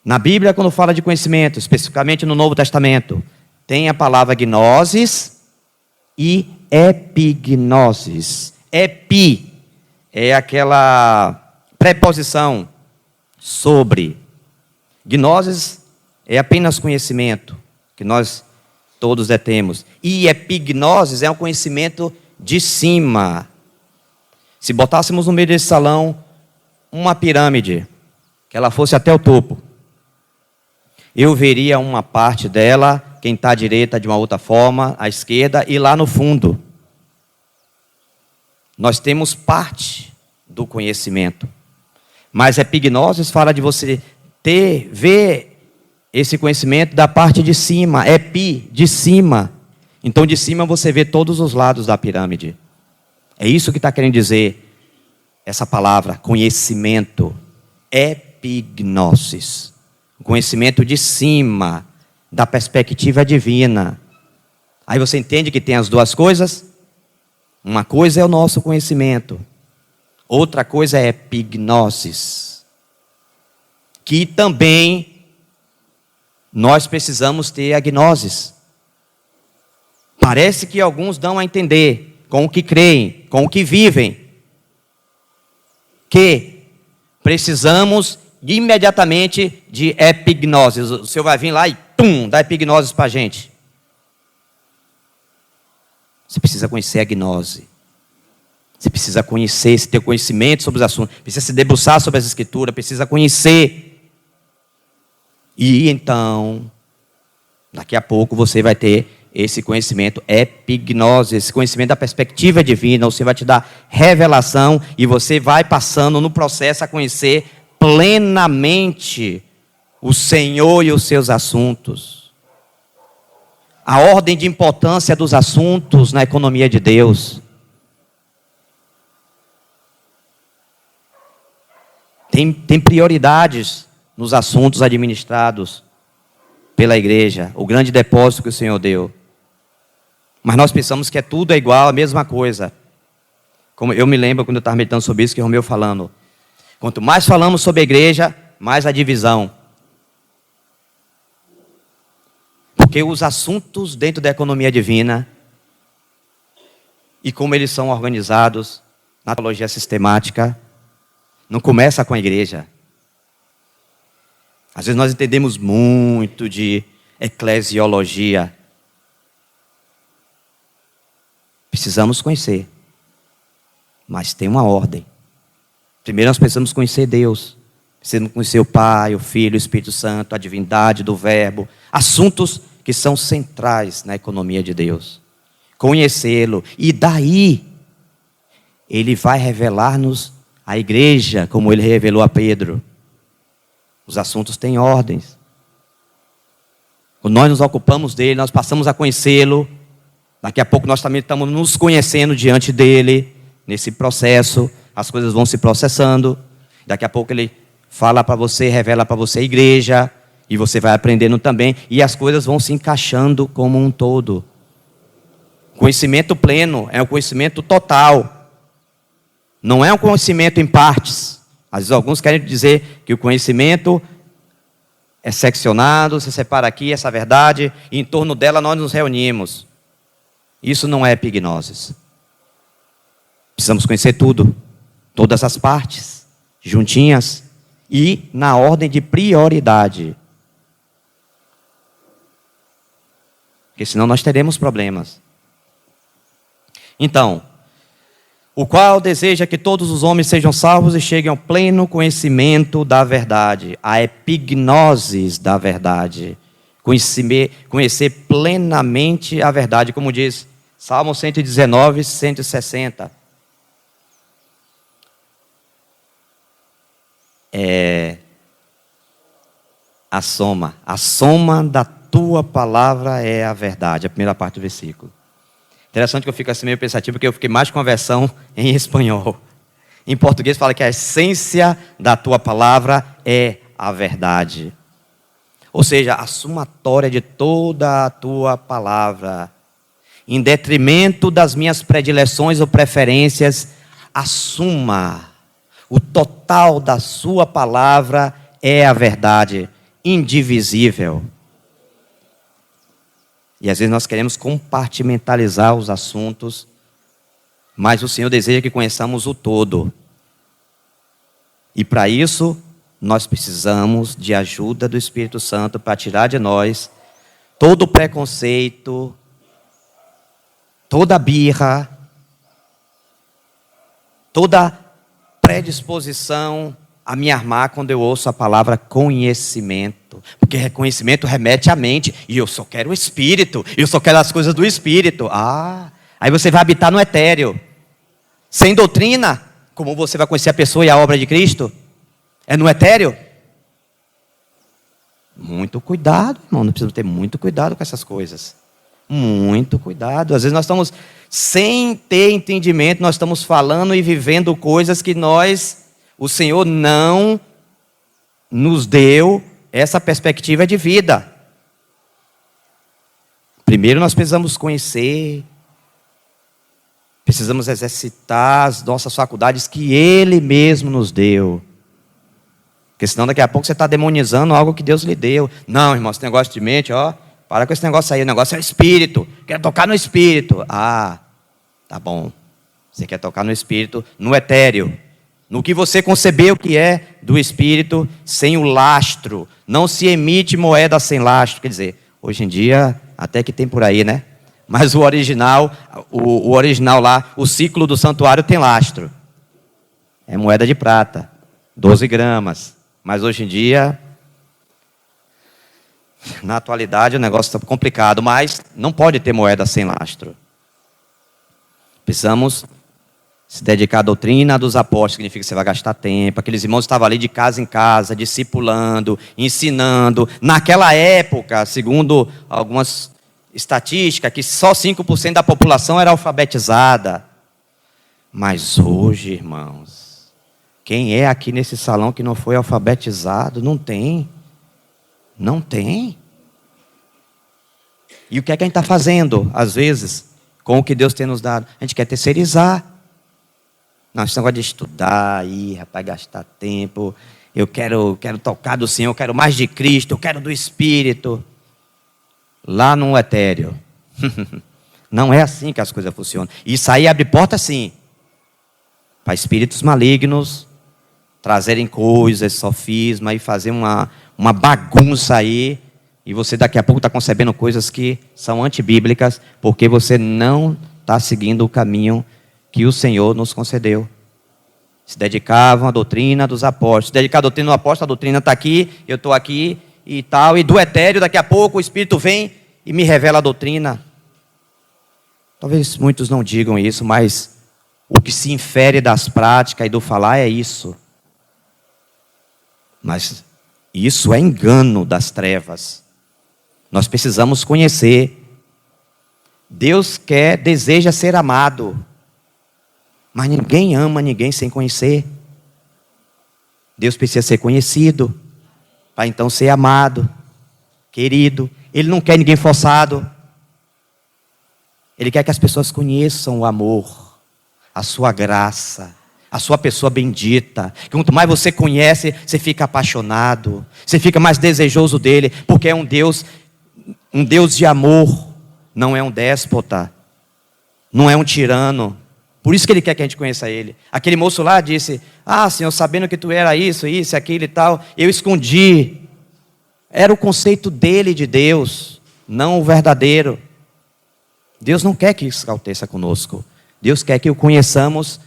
na Bíblia, quando fala de conhecimento, especificamente no Novo Testamento, tem a palavra gnosis e epignosis. Epi é aquela preposição sobre. Gnosis é apenas conhecimento, que nós todos detemos. E epignosis é um conhecimento de cima. Se botássemos no meio desse salão uma pirâmide, que ela fosse até o topo, eu veria uma parte dela, quem está à direita de uma outra forma, à esquerda, e lá no fundo. Nós temos parte do conhecimento. Mas epignosis fala de você ver esse conhecimento da parte de cima. Epi, de cima. Então de cima você vê todos os lados da pirâmide. É isso que está querendo dizer essa palavra, conhecimento. Epignosis. Conhecimento de cima, da perspectiva divina. Aí você entende que tem as duas coisas? Uma coisa é o nosso conhecimento. Outra coisa é epignosis. Que também nós precisamos ter a gnosis. Parece que alguns dão a entender, com o que creem, com o que vivem, que precisamos imediatamente de epignosis. O Senhor vai vir lá e dá epignosis para a gente. Você precisa conhecer a gnose. Você precisa conhecer, ter conhecimento sobre os assuntos. Precisa se debruçar sobre as escrituras. Precisa conhecer. E então, daqui a pouco você vai ter esse conhecimento epignose, esse conhecimento da perspectiva divina. Você vai te dar revelação e você vai passando no processo a conhecer plenamente o Senhor e os seus assuntos. A ordem de importância dos assuntos na economia de Deus. Tem prioridades nos assuntos administrados pela igreja. O grande depósito que o Senhor deu. Mas nós pensamos que tudo é igual, a mesma coisa. Como eu me lembro quando eu estava meditando sobre isso, que o Romeu falando. Quanto mais falamos sobre a igreja, mais a divisão. Porque os assuntos dentro da economia divina e como eles são organizados na teologia sistemática, não começa com a igreja. Às vezes nós entendemos muito de eclesiologia. Precisamos conhecer. Mas tem uma ordem. Primeiro nós precisamos conhecer Deus. Precisamos conhecer o Pai, o Filho, o Espírito Santo, a divindade do Verbo. Assuntos que são centrais na economia de Deus. Conhecê-lo. E daí, Ele vai revelar-nos a igreja, como Ele revelou a Pedro. Os assuntos têm ordens. Quando nós nos ocupamos dele, nós passamos a conhecê-lo. Daqui a pouco nós também estamos nos conhecendo diante dele. Nesse processo, as coisas vão se processando. Daqui a pouco ele fala para você, revela para você a igreja. E você vai aprendendo também. E as coisas vão se encaixando como um todo. Conhecimento pleno é um conhecimento total. Não é um conhecimento em partes. Às vezes alguns querem dizer que o conhecimento é seccionado, se separa aqui essa verdade, e em torno dela nós nos reunimos. Isso não é epignosis. Precisamos conhecer tudo, todas as partes, juntinhas e na ordem de prioridade. Porque senão nós teremos problemas. Então, o qual deseja que todos os homens sejam salvos e cheguem ao pleno conhecimento da verdade, a epignosis da verdade, conhecer plenamente a verdade, como diz Salmo 119, 160. A soma da tua palavra é a verdade, a primeira parte do versículo. Interessante que eu fico assim meio pensativo, porque eu fiquei mais com a versão em espanhol. Em português fala que a essência da tua palavra é a verdade. Ou seja, a somatória de toda a tua palavra. Em detrimento das minhas predileções ou preferências, a suma, o total da sua palavra é a verdade, indivisível. E às vezes nós queremos compartimentalizar os assuntos, mas o Senhor deseja que conheçamos o todo. E para isso, nós precisamos de ajuda do Espírito Santo para tirar de nós todo o preconceito, toda birra, toda predisposição a me armar quando eu ouço a palavra conhecimento. Porque conhecimento remete à mente. E eu só quero o Espírito. Eu só quero as coisas do Espírito. Aí você vai habitar no etéreo. Sem doutrina, como você vai conhecer a pessoa e a obra de Cristo? É no etéreo? Muito cuidado, irmão. Nós precisamos ter muito cuidado com essas coisas. Muito cuidado. Às vezes nós estamos, sem ter entendimento, nós estamos falando e vivendo coisas que o Senhor não nos deu essa perspectiva de vida. Primeiro nós precisamos conhecer, precisamos exercitar as nossas faculdades que Ele mesmo nos deu. Porque senão daqui a pouco você está demonizando algo que Deus lhe deu. Não, irmão, esse negócio de mente, para com esse negócio aí, o negócio é o Espírito. Quero tocar no Espírito. Tá bom. Você quer tocar no Espírito, no etéreo. No que você concebeu que é do Espírito, sem o lastro. Não se emite moeda sem lastro. Quer dizer, hoje em dia, até que tem por aí, né? Mas o original lá, o ciclo do santuário tem lastro. É moeda de prata, 12 gramas. Mas hoje em dia, na atualidade, o negócio está complicado. Mas não pode ter moeda sem lastro. Precisamos se dedicar à doutrina dos apóstolos, significa que você vai gastar tempo. Aqueles irmãos estavam ali de casa em casa, discipulando, ensinando. Naquela época, segundo algumas estatísticas, que só 5% da população era alfabetizada. Mas hoje, irmãos, quem é aqui nesse salão que não foi alfabetizado? Não tem. Não tem. E o que é que a gente está fazendo, às vezes, com o que Deus tem nos dado? A gente quer terceirizar. Não, esse negócio de estudar aí, rapaz, gastar tempo. Eu quero tocar do Senhor, eu quero mais de Cristo, eu quero do Espírito. Lá no etéreo. Não é assim que as coisas funcionam. Isso aí abre porta, sim, para espíritos malignos trazerem coisas, sofisma e fazer uma bagunça aí. E você daqui a pouco está concebendo coisas que são antibíblicas, porque você não está seguindo o caminho que o Senhor nos concedeu. Se dedicavam à doutrina dos apóstolos. Se dedicar à doutrina do apóstolo, a doutrina está aqui, eu estou aqui e tal. E do etéreo, daqui a pouco o Espírito vem e me revela a doutrina. Talvez muitos não digam isso, mas o que se infere das práticas e do falar é isso. Mas isso é engano das trevas. Nós precisamos conhecer. Deus deseja ser amado. Mas ninguém ama ninguém sem conhecer. Deus precisa ser conhecido, para então ser amado, querido. Ele não quer ninguém forçado. Ele quer que as pessoas conheçam o amor, a sua graça, a sua pessoa bendita. Quanto mais você conhece, você fica apaixonado, você fica mais desejoso dele, porque é um Deus de amor, não é um déspota, não é um tirano. Por isso que ele quer que a gente conheça ele. Aquele moço lá disse: Senhor, sabendo que tu era isso, aquilo e tal, eu escondi. Era o conceito dele de Deus, não o verdadeiro. Deus não quer que isso aconteça conosco. Deus quer que o conheçamos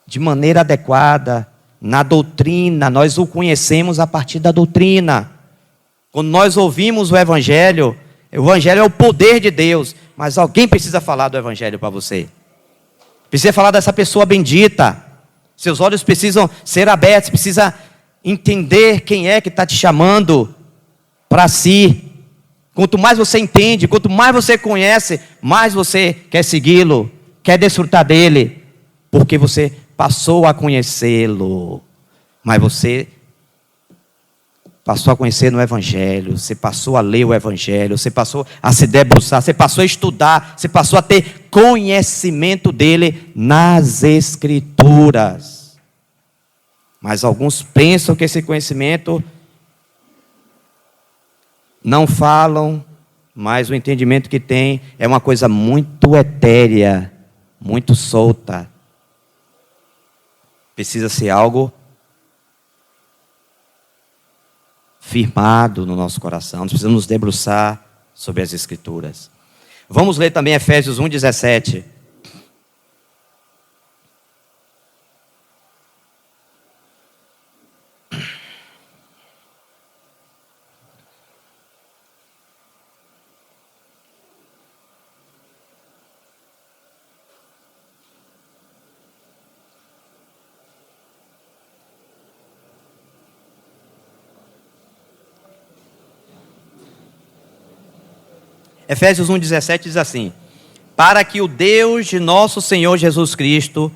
de maneira adequada, na doutrina. Nós o conhecemos a partir da doutrina. Quando nós ouvimos o Evangelho é o poder de Deus. Mas alguém precisa falar do Evangelho para você. Precisa falar dessa pessoa bendita. Seus olhos precisam ser abertos. Precisa entender quem é que está te chamando para si. Quanto mais você entende, quanto mais você conhece, mais você quer segui-lo, quer desfrutar dele. Porque você passou a conhecê-lo. Mas você passou a conhecer no Evangelho, você passou a ler o Evangelho, você passou a se debruçar, você passou a estudar, você passou a ter conhecimento dele nas Escrituras. Mas alguns pensam que esse conhecimento não falam, mas o entendimento que tem é uma coisa muito etérea, muito solta. Precisa ser algo firmado no nosso coração. Nós precisamos nos debruçar sobre as Escrituras. Vamos ler também Efésios 1:17. Efésios 1:17 diz assim: para que o Deus de nosso Senhor Jesus Cristo,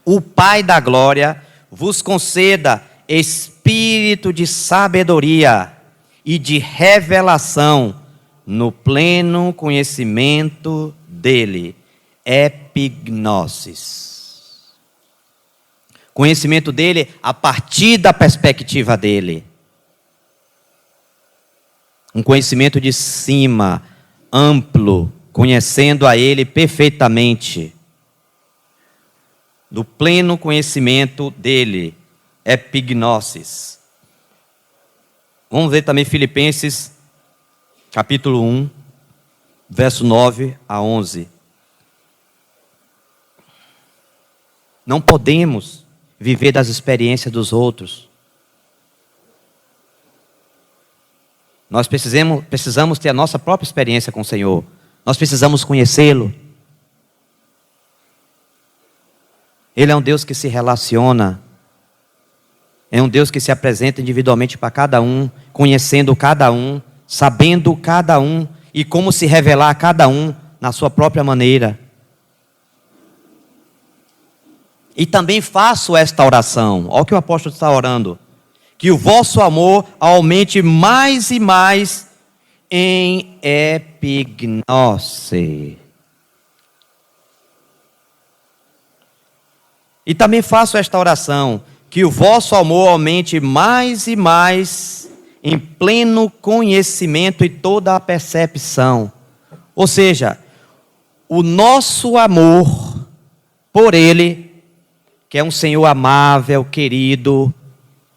o Pai da glória, vos conceda espírito de sabedoria e de revelação no pleno conhecimento dele. Epignosis. Conhecimento dele a partir da perspectiva dele. Um conhecimento de cima, amplo, conhecendo a ele perfeitamente. Do pleno conhecimento dele. Epignosis. Vamos ver também Filipenses, capítulo 1, verso 9 a 11. Não podemos viver das experiências dos outros. Nós precisamos ter a nossa própria experiência com o Senhor. Nós precisamos conhecê-lo. Ele é um Deus que se relaciona. É um Deus que se apresenta individualmente para cada um, conhecendo cada um, sabendo cada um e como se revelar a cada um na sua própria maneira. E também faço esta oração. Olha o que o apóstolo está orando. Que o vosso amor aumente mais e mais em epignose. E também faço esta oração, que o vosso amor aumente mais e mais em pleno conhecimento e toda a percepção. Ou seja, o nosso amor por Ele, que é um Senhor amável, querido,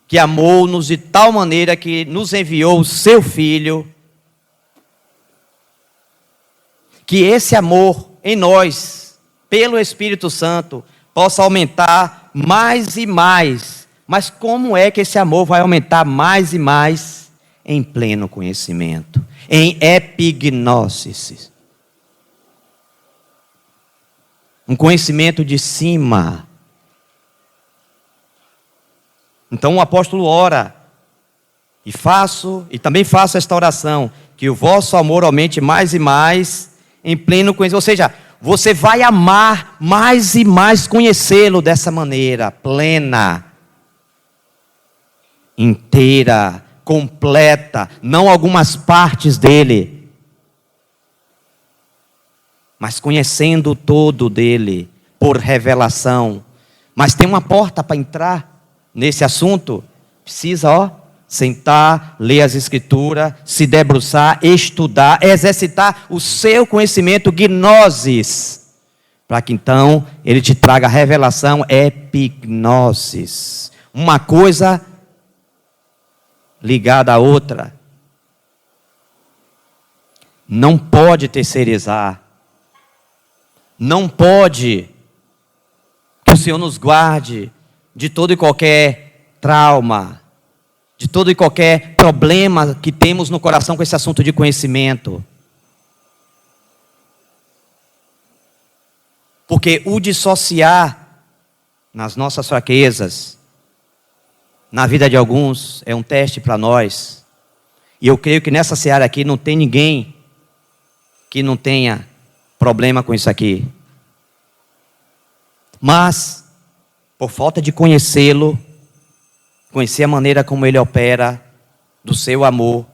que amou-nos de tal maneira que nos enviou o seu Filho, que esse amor em nós, pelo Espírito Santo, possa aumentar mais e mais. Mas como é que esse amor vai aumentar mais e mais? Em pleno conhecimento, em epignosis. Um conhecimento de cima. Então o apóstolo ora, e também faço esta oração, que o vosso amor aumente mais e mais em pleno conhecimento. Ou seja, você vai amar mais e mais conhecê-lo dessa maneira, plena, inteira, completa, não algumas partes dele, mas conhecendo o todo dele, por revelação. Mas tem uma porta para entrar nesse assunto, precisa, sentar, ler as escrituras, se debruçar, estudar, exercitar o seu conhecimento gnosis, para que então ele te traga a revelação epignosis. Uma coisa ligada à outra. Não pode terceirizar. Não pode. Que o Senhor nos guarde de todo e qualquer trauma, de todo e qualquer problema que temos no coração com esse assunto de conhecimento. Porque o dissociar nas nossas fraquezas, na vida de alguns, é um teste para nós. E eu creio que nessa seara aqui não tem ninguém que não tenha problema com isso aqui. Mas, por falta de conhecê-lo, conhecer a maneira como ele opera, do seu amor,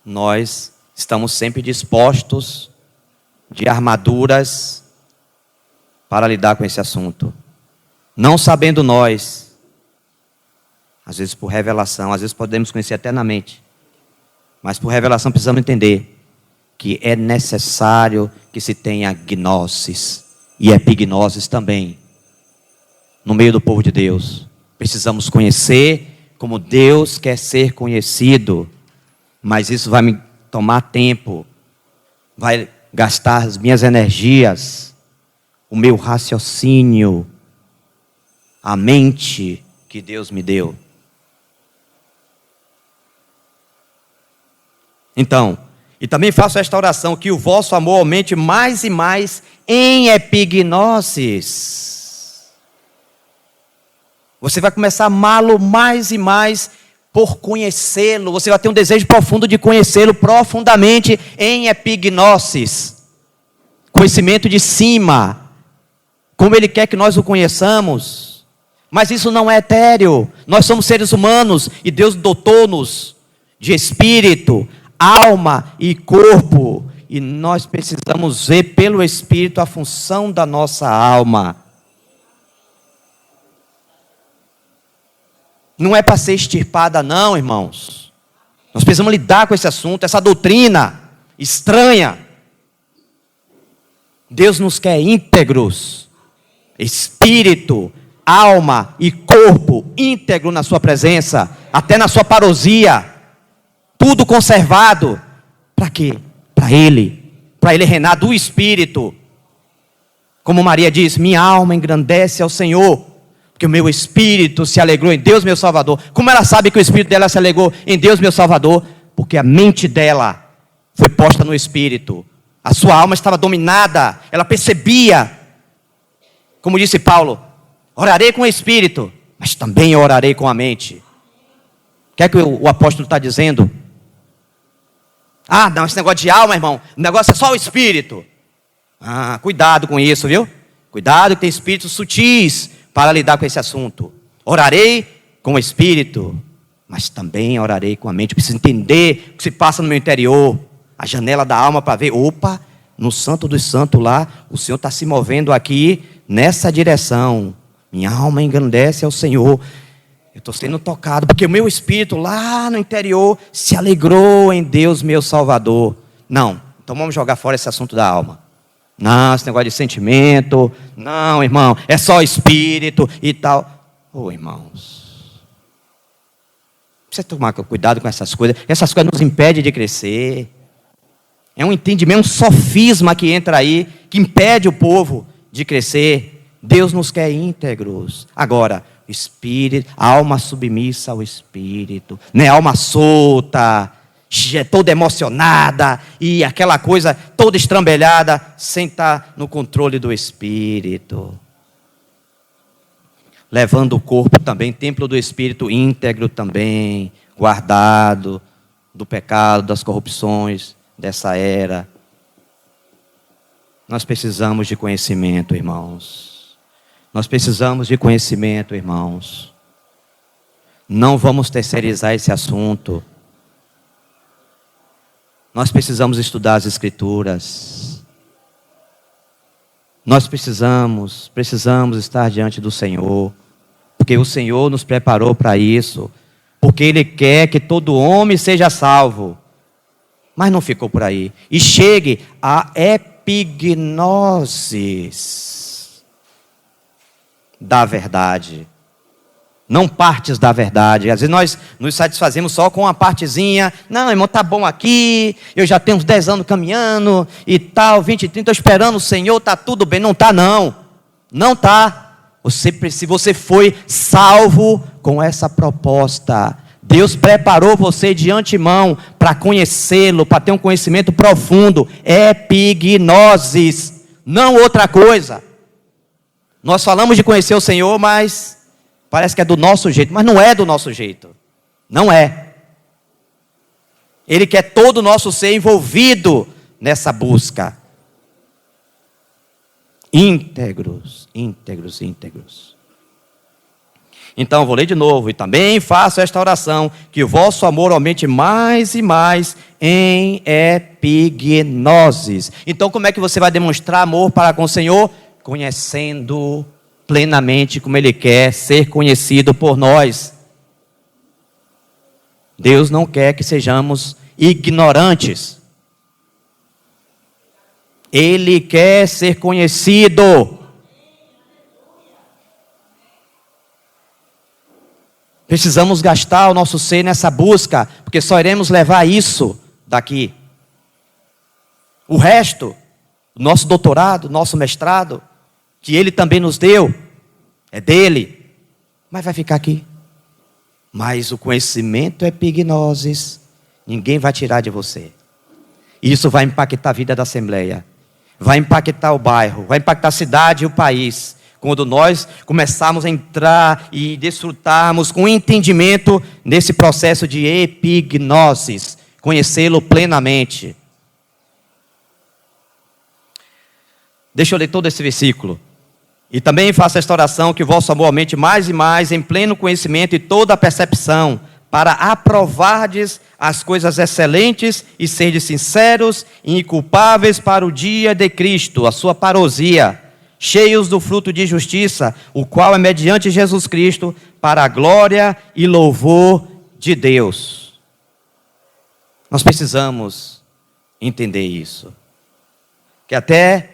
nós estamos sempre dispostos de armaduras para lidar com esse assunto. Não sabendo nós, às vezes por revelação, às vezes podemos conhecer até na mente, mas por revelação precisamos entender que é necessário que se tenha gnosis e epignosis também no meio do povo de Deus. Precisamos conhecer como Deus quer ser conhecido, mas isso vai me tomar tempo, vai gastar as minhas energias, o meu raciocínio, a mente que Deus me deu. Então, e também faço esta oração, que o vosso amor aumente mais e mais em epignosis. Você vai começar a amá-lo mais e mais por conhecê-lo. Você vai ter um desejo profundo de conhecê-lo profundamente em epignosis. Conhecimento de cima. Como Ele quer que nós o conheçamos. Mas isso não é etéreo. Nós somos seres humanos e Deus dotou-nos de espírito, alma e corpo. E nós precisamos ver pelo Espírito a função da nossa alma. Não é para ser extirpada não, irmãos. Nós precisamos lidar com esse assunto, essa doutrina estranha. Deus nos quer íntegros. Espírito, alma e corpo íntegro na sua presença. Até na sua parousia. Tudo conservado. Para quê? Para Ele reinar do Espírito. Como Maria diz, minha alma engrandece ao Senhor, porque o meu espírito se alegrou em Deus meu Salvador. Como ela sabe que o espírito dela se alegrou em Deus meu Salvador? Porque a mente dela foi posta no Espírito. A sua alma estava dominada, ela percebia. Como disse Paulo, orarei com o Espírito, mas também orarei com a mente. O que é que o apóstolo está dizendo? Ah, não, esse negócio de alma, irmão, o negócio é só o Espírito. Ah, cuidado com isso, viu? Cuidado que tem espíritos sutis para lidar com esse assunto. Orarei com o Espírito, mas também orarei com a mente. Eu preciso entender o que se passa no meu interior, a janela da alma para ver, opa, no Santo dos Santos lá, o Senhor está se movendo aqui nessa direção. Minha alma engrandece ao Senhor. Eu estou sendo tocado, porque o meu espírito lá no interior se alegrou em Deus meu Salvador. Não, então vamos jogar fora esse assunto da alma. Não, esse negócio de sentimento. Não, irmão, é só espírito e tal. Irmãos, precisa tomar cuidado com essas coisas. Essas coisas nos impedem de crescer. É um entendimento, um sofisma que entra aí, que impede o povo de crescer. Deus nos quer íntegros. Agora, espírito, alma submissa ao espírito, não é alma solta, toda emocionada e aquela coisa toda estrambelhada, sem estar no controle do espírito. Levando o corpo também, templo do espírito íntegro também, guardado do pecado, das corrupções dessa era. Nós precisamos de conhecimento, irmãos. Nós precisamos de conhecimento, irmãos. Não vamos terceirizar esse assunto. Nós precisamos estudar as Escrituras. Nós precisamos estar diante do Senhor. Porque o Senhor nos preparou para isso. Porque Ele quer que todo homem seja salvo. Mas não ficou por aí. E chegue a epignosis da verdade. Não partes da verdade. Às vezes nós nos satisfazemos só com uma partezinha. Não, irmão, tá bom aqui. Eu já tenho uns 10 anos caminhando e tal, 20, 30, estou esperando o Senhor, tá tudo bem. Não tá, não. Não tá. Se você foi salvo com essa proposta, Deus preparou você de antemão para conhecê-lo, para ter um conhecimento profundo. Epignosis, não outra coisa. Nós falamos de conhecer o Senhor, mas parece que é do nosso jeito, mas não é do nosso jeito. Não é. Ele quer todo o nosso ser envolvido nessa busca. Íntegros, íntegros, íntegros. Então, vou ler de novo. E também faço esta oração, que o vosso amor aumente mais e mais em epignosis. Então, como é que você vai demonstrar amor para com o Senhor? Conhecendo plenamente como Ele quer ser conhecido por nós. Deus não quer que sejamos ignorantes. Ele quer ser conhecido. Precisamos gastar o nosso ser nessa busca, porque só iremos levar isso daqui. O resto, o nosso doutorado, nosso mestrado, que Ele também nos deu, é dele, mas vai ficar aqui. Mas o conhecimento é epignosis, ninguém vai tirar de você. Isso vai impactar a vida da Assembleia, vai impactar o bairro, vai impactar a cidade e o país. Quando nós começarmos a entrar e desfrutarmos com entendimento nesse processo de epignosis, conhecê-lo plenamente. Deixa eu ler todo esse versículo. E também faça esta oração, que o vosso amor aumente mais e mais em pleno conhecimento e toda a percepção, para aprovardes as coisas excelentes e serdes sinceros e inculpáveis para o dia de Cristo, a sua parousia, cheios do fruto de justiça, o qual é mediante Jesus Cristo, para a glória e louvor de Deus. Nós precisamos entender isso. Que até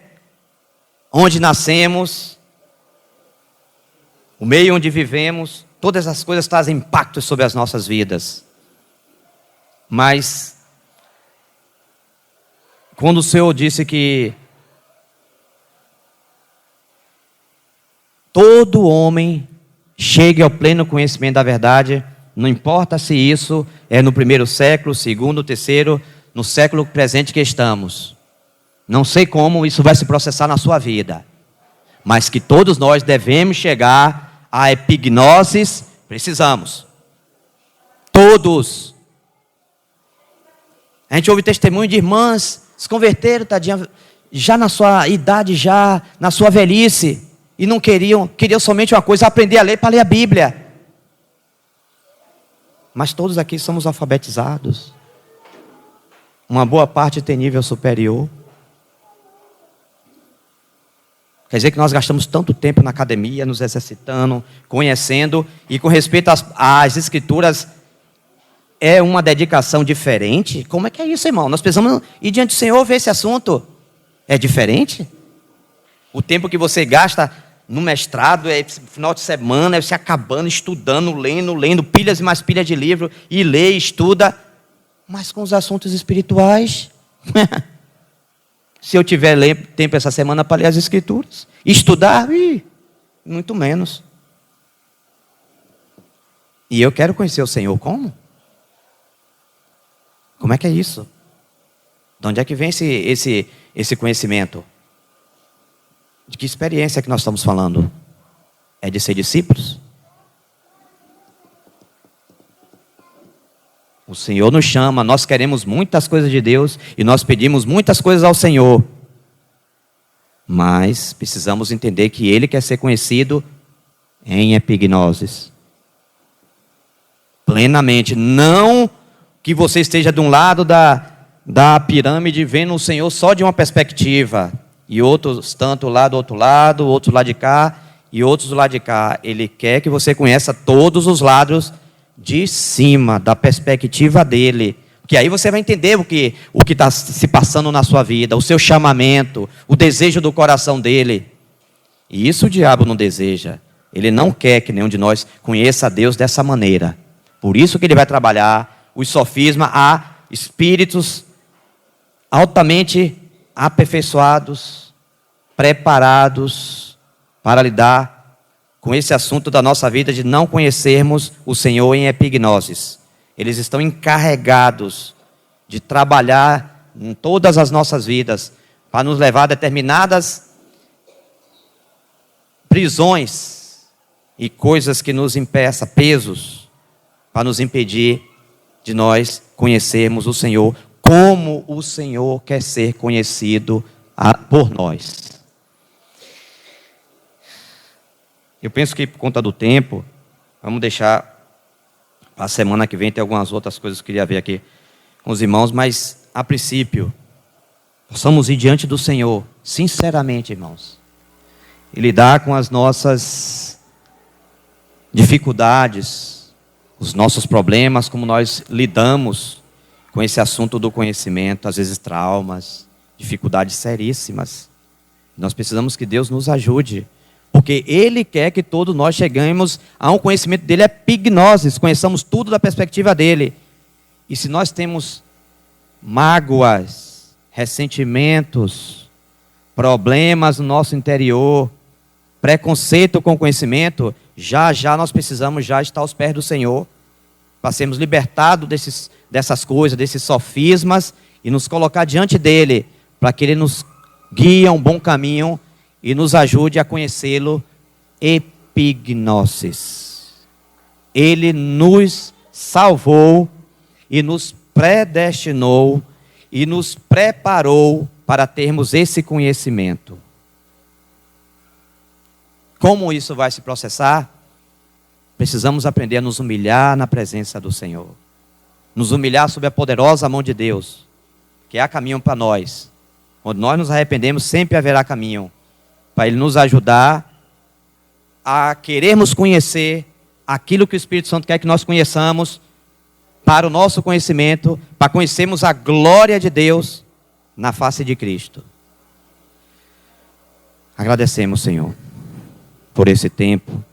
onde nascemos, o meio onde vivemos, todas as coisas trazem impactos sobre as nossas vidas. Mas, quando o Senhor disse que todo homem chegue ao pleno conhecimento da verdade, não importa se isso é no primeiro século, segundo, terceiro, no século presente que estamos. Não sei como isso vai se processar na sua vida, mas que todos nós devemos chegar a epignosis, precisamos. Todos. A gente ouve testemunho de irmãs se converteram, tadinha, já na sua idade, já na sua velhice, e não queriam somente uma coisa, aprender a ler para ler a Bíblia. Mas todos aqui somos alfabetizados. Uma boa parte tem nível superior. Quer dizer que nós gastamos tanto tempo na academia, nos exercitando, conhecendo, e com respeito às Escrituras, é uma dedicação diferente? Como é que é isso, irmão? Nós precisamos ir diante do Senhor ver esse assunto. É diferente? O tempo que você gasta no mestrado, final de semana, é você acabando, estudando, lendo, pilhas e mais pilhas de livro, e lê, estuda, mas com os assuntos espirituais. Se eu tiver tempo essa semana para ler as Escrituras, estudar, Muito menos. E eu quero conhecer o Senhor como? Como é que é isso? De onde é que vem esse conhecimento? De que experiência que nós estamos falando? É de ser discípulos? O Senhor nos chama, nós queremos muitas coisas de Deus e nós pedimos muitas coisas ao Senhor. Mas precisamos entender que Ele quer ser conhecido em epignosis. Plenamente. Não que você esteja de um lado da pirâmide vendo o Senhor só de uma perspectiva. E outros tanto lá do outro lado, outros lá de cá e outros do lado de cá. Ele quer que você conheça todos os lados de cima, da perspectiva dele. Porque aí você vai entender o que está se passando na sua vida, o seu chamamento, o desejo do coração dele. E isso o diabo não deseja. Ele não quer que nenhum de nós conheça a Deus dessa maneira. Por isso que ele vai trabalhar os sofismas a espíritos altamente aperfeiçoados, preparados para lidar com esse assunto da nossa vida de não conhecermos o Senhor em epignosis. Eles estão encarregados de trabalhar em todas as nossas vidas para nos levar a determinadas prisões e coisas que nos impeçam, pesos, para nos impedir de nós conhecermos o Senhor como o Senhor quer ser conhecido por nós. Eu penso que por conta do tempo, vamos deixar para a semana que vem, tem algumas outras coisas que eu queria ver aqui com os irmãos, mas a princípio, possamos ir diante do Senhor, sinceramente, irmãos, e lidar com as nossas dificuldades, os nossos problemas, como nós lidamos com esse assunto do conhecimento, às vezes traumas, dificuldades seríssimas. Nós precisamos que Deus nos ajude, porque Ele quer que todos nós cheguemos a um conhecimento dEle, epignosis, conheçamos tudo da perspectiva dEle. E se nós temos mágoas, ressentimentos, problemas no nosso interior, preconceito com o conhecimento, já nós precisamos já estar aos pés do Senhor, para sermos libertados dessas coisas, desses sofismas, e nos colocar diante dEle, para que Ele nos guie a um bom caminho, e nos ajude a conhecê-lo epignosis. Ele nos salvou e nos predestinou e nos preparou para termos esse conhecimento. Como isso vai se processar? Precisamos aprender a nos humilhar na presença do Senhor. Nos humilhar sob a poderosa mão de Deus, que há caminho para nós. Quando nós nos arrependemos, sempre haverá caminho, para Ele nos ajudar a querermos conhecer aquilo que o Espírito Santo quer que nós conheçamos, para o nosso conhecimento, para conhecermos a glória de Deus na face de Cristo. Agradecemos, Senhor, por esse tempo.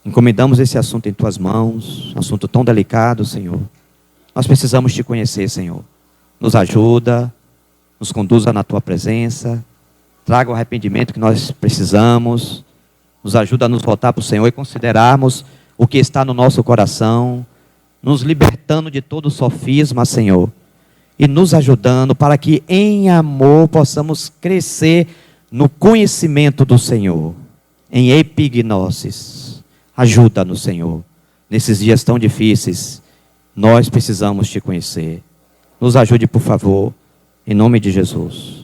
Encomendamos esse assunto em Tuas mãos, um assunto tão delicado, Senhor. Nós precisamos Te conhecer, Senhor. Nos ajuda, nos conduza na Tua presença. Traga o arrependimento que nós precisamos. Nos ajuda a nos voltar para o Senhor e considerarmos o que está no nosso coração. Nos libertando de todo sofisma, Senhor. E nos ajudando para que em amor possamos crescer no conhecimento do Senhor. Em epignosis. Ajuda-nos, Senhor. Nesses dias tão difíceis, nós precisamos Te conhecer. Nos ajude, por favor. Em nome de Jesus.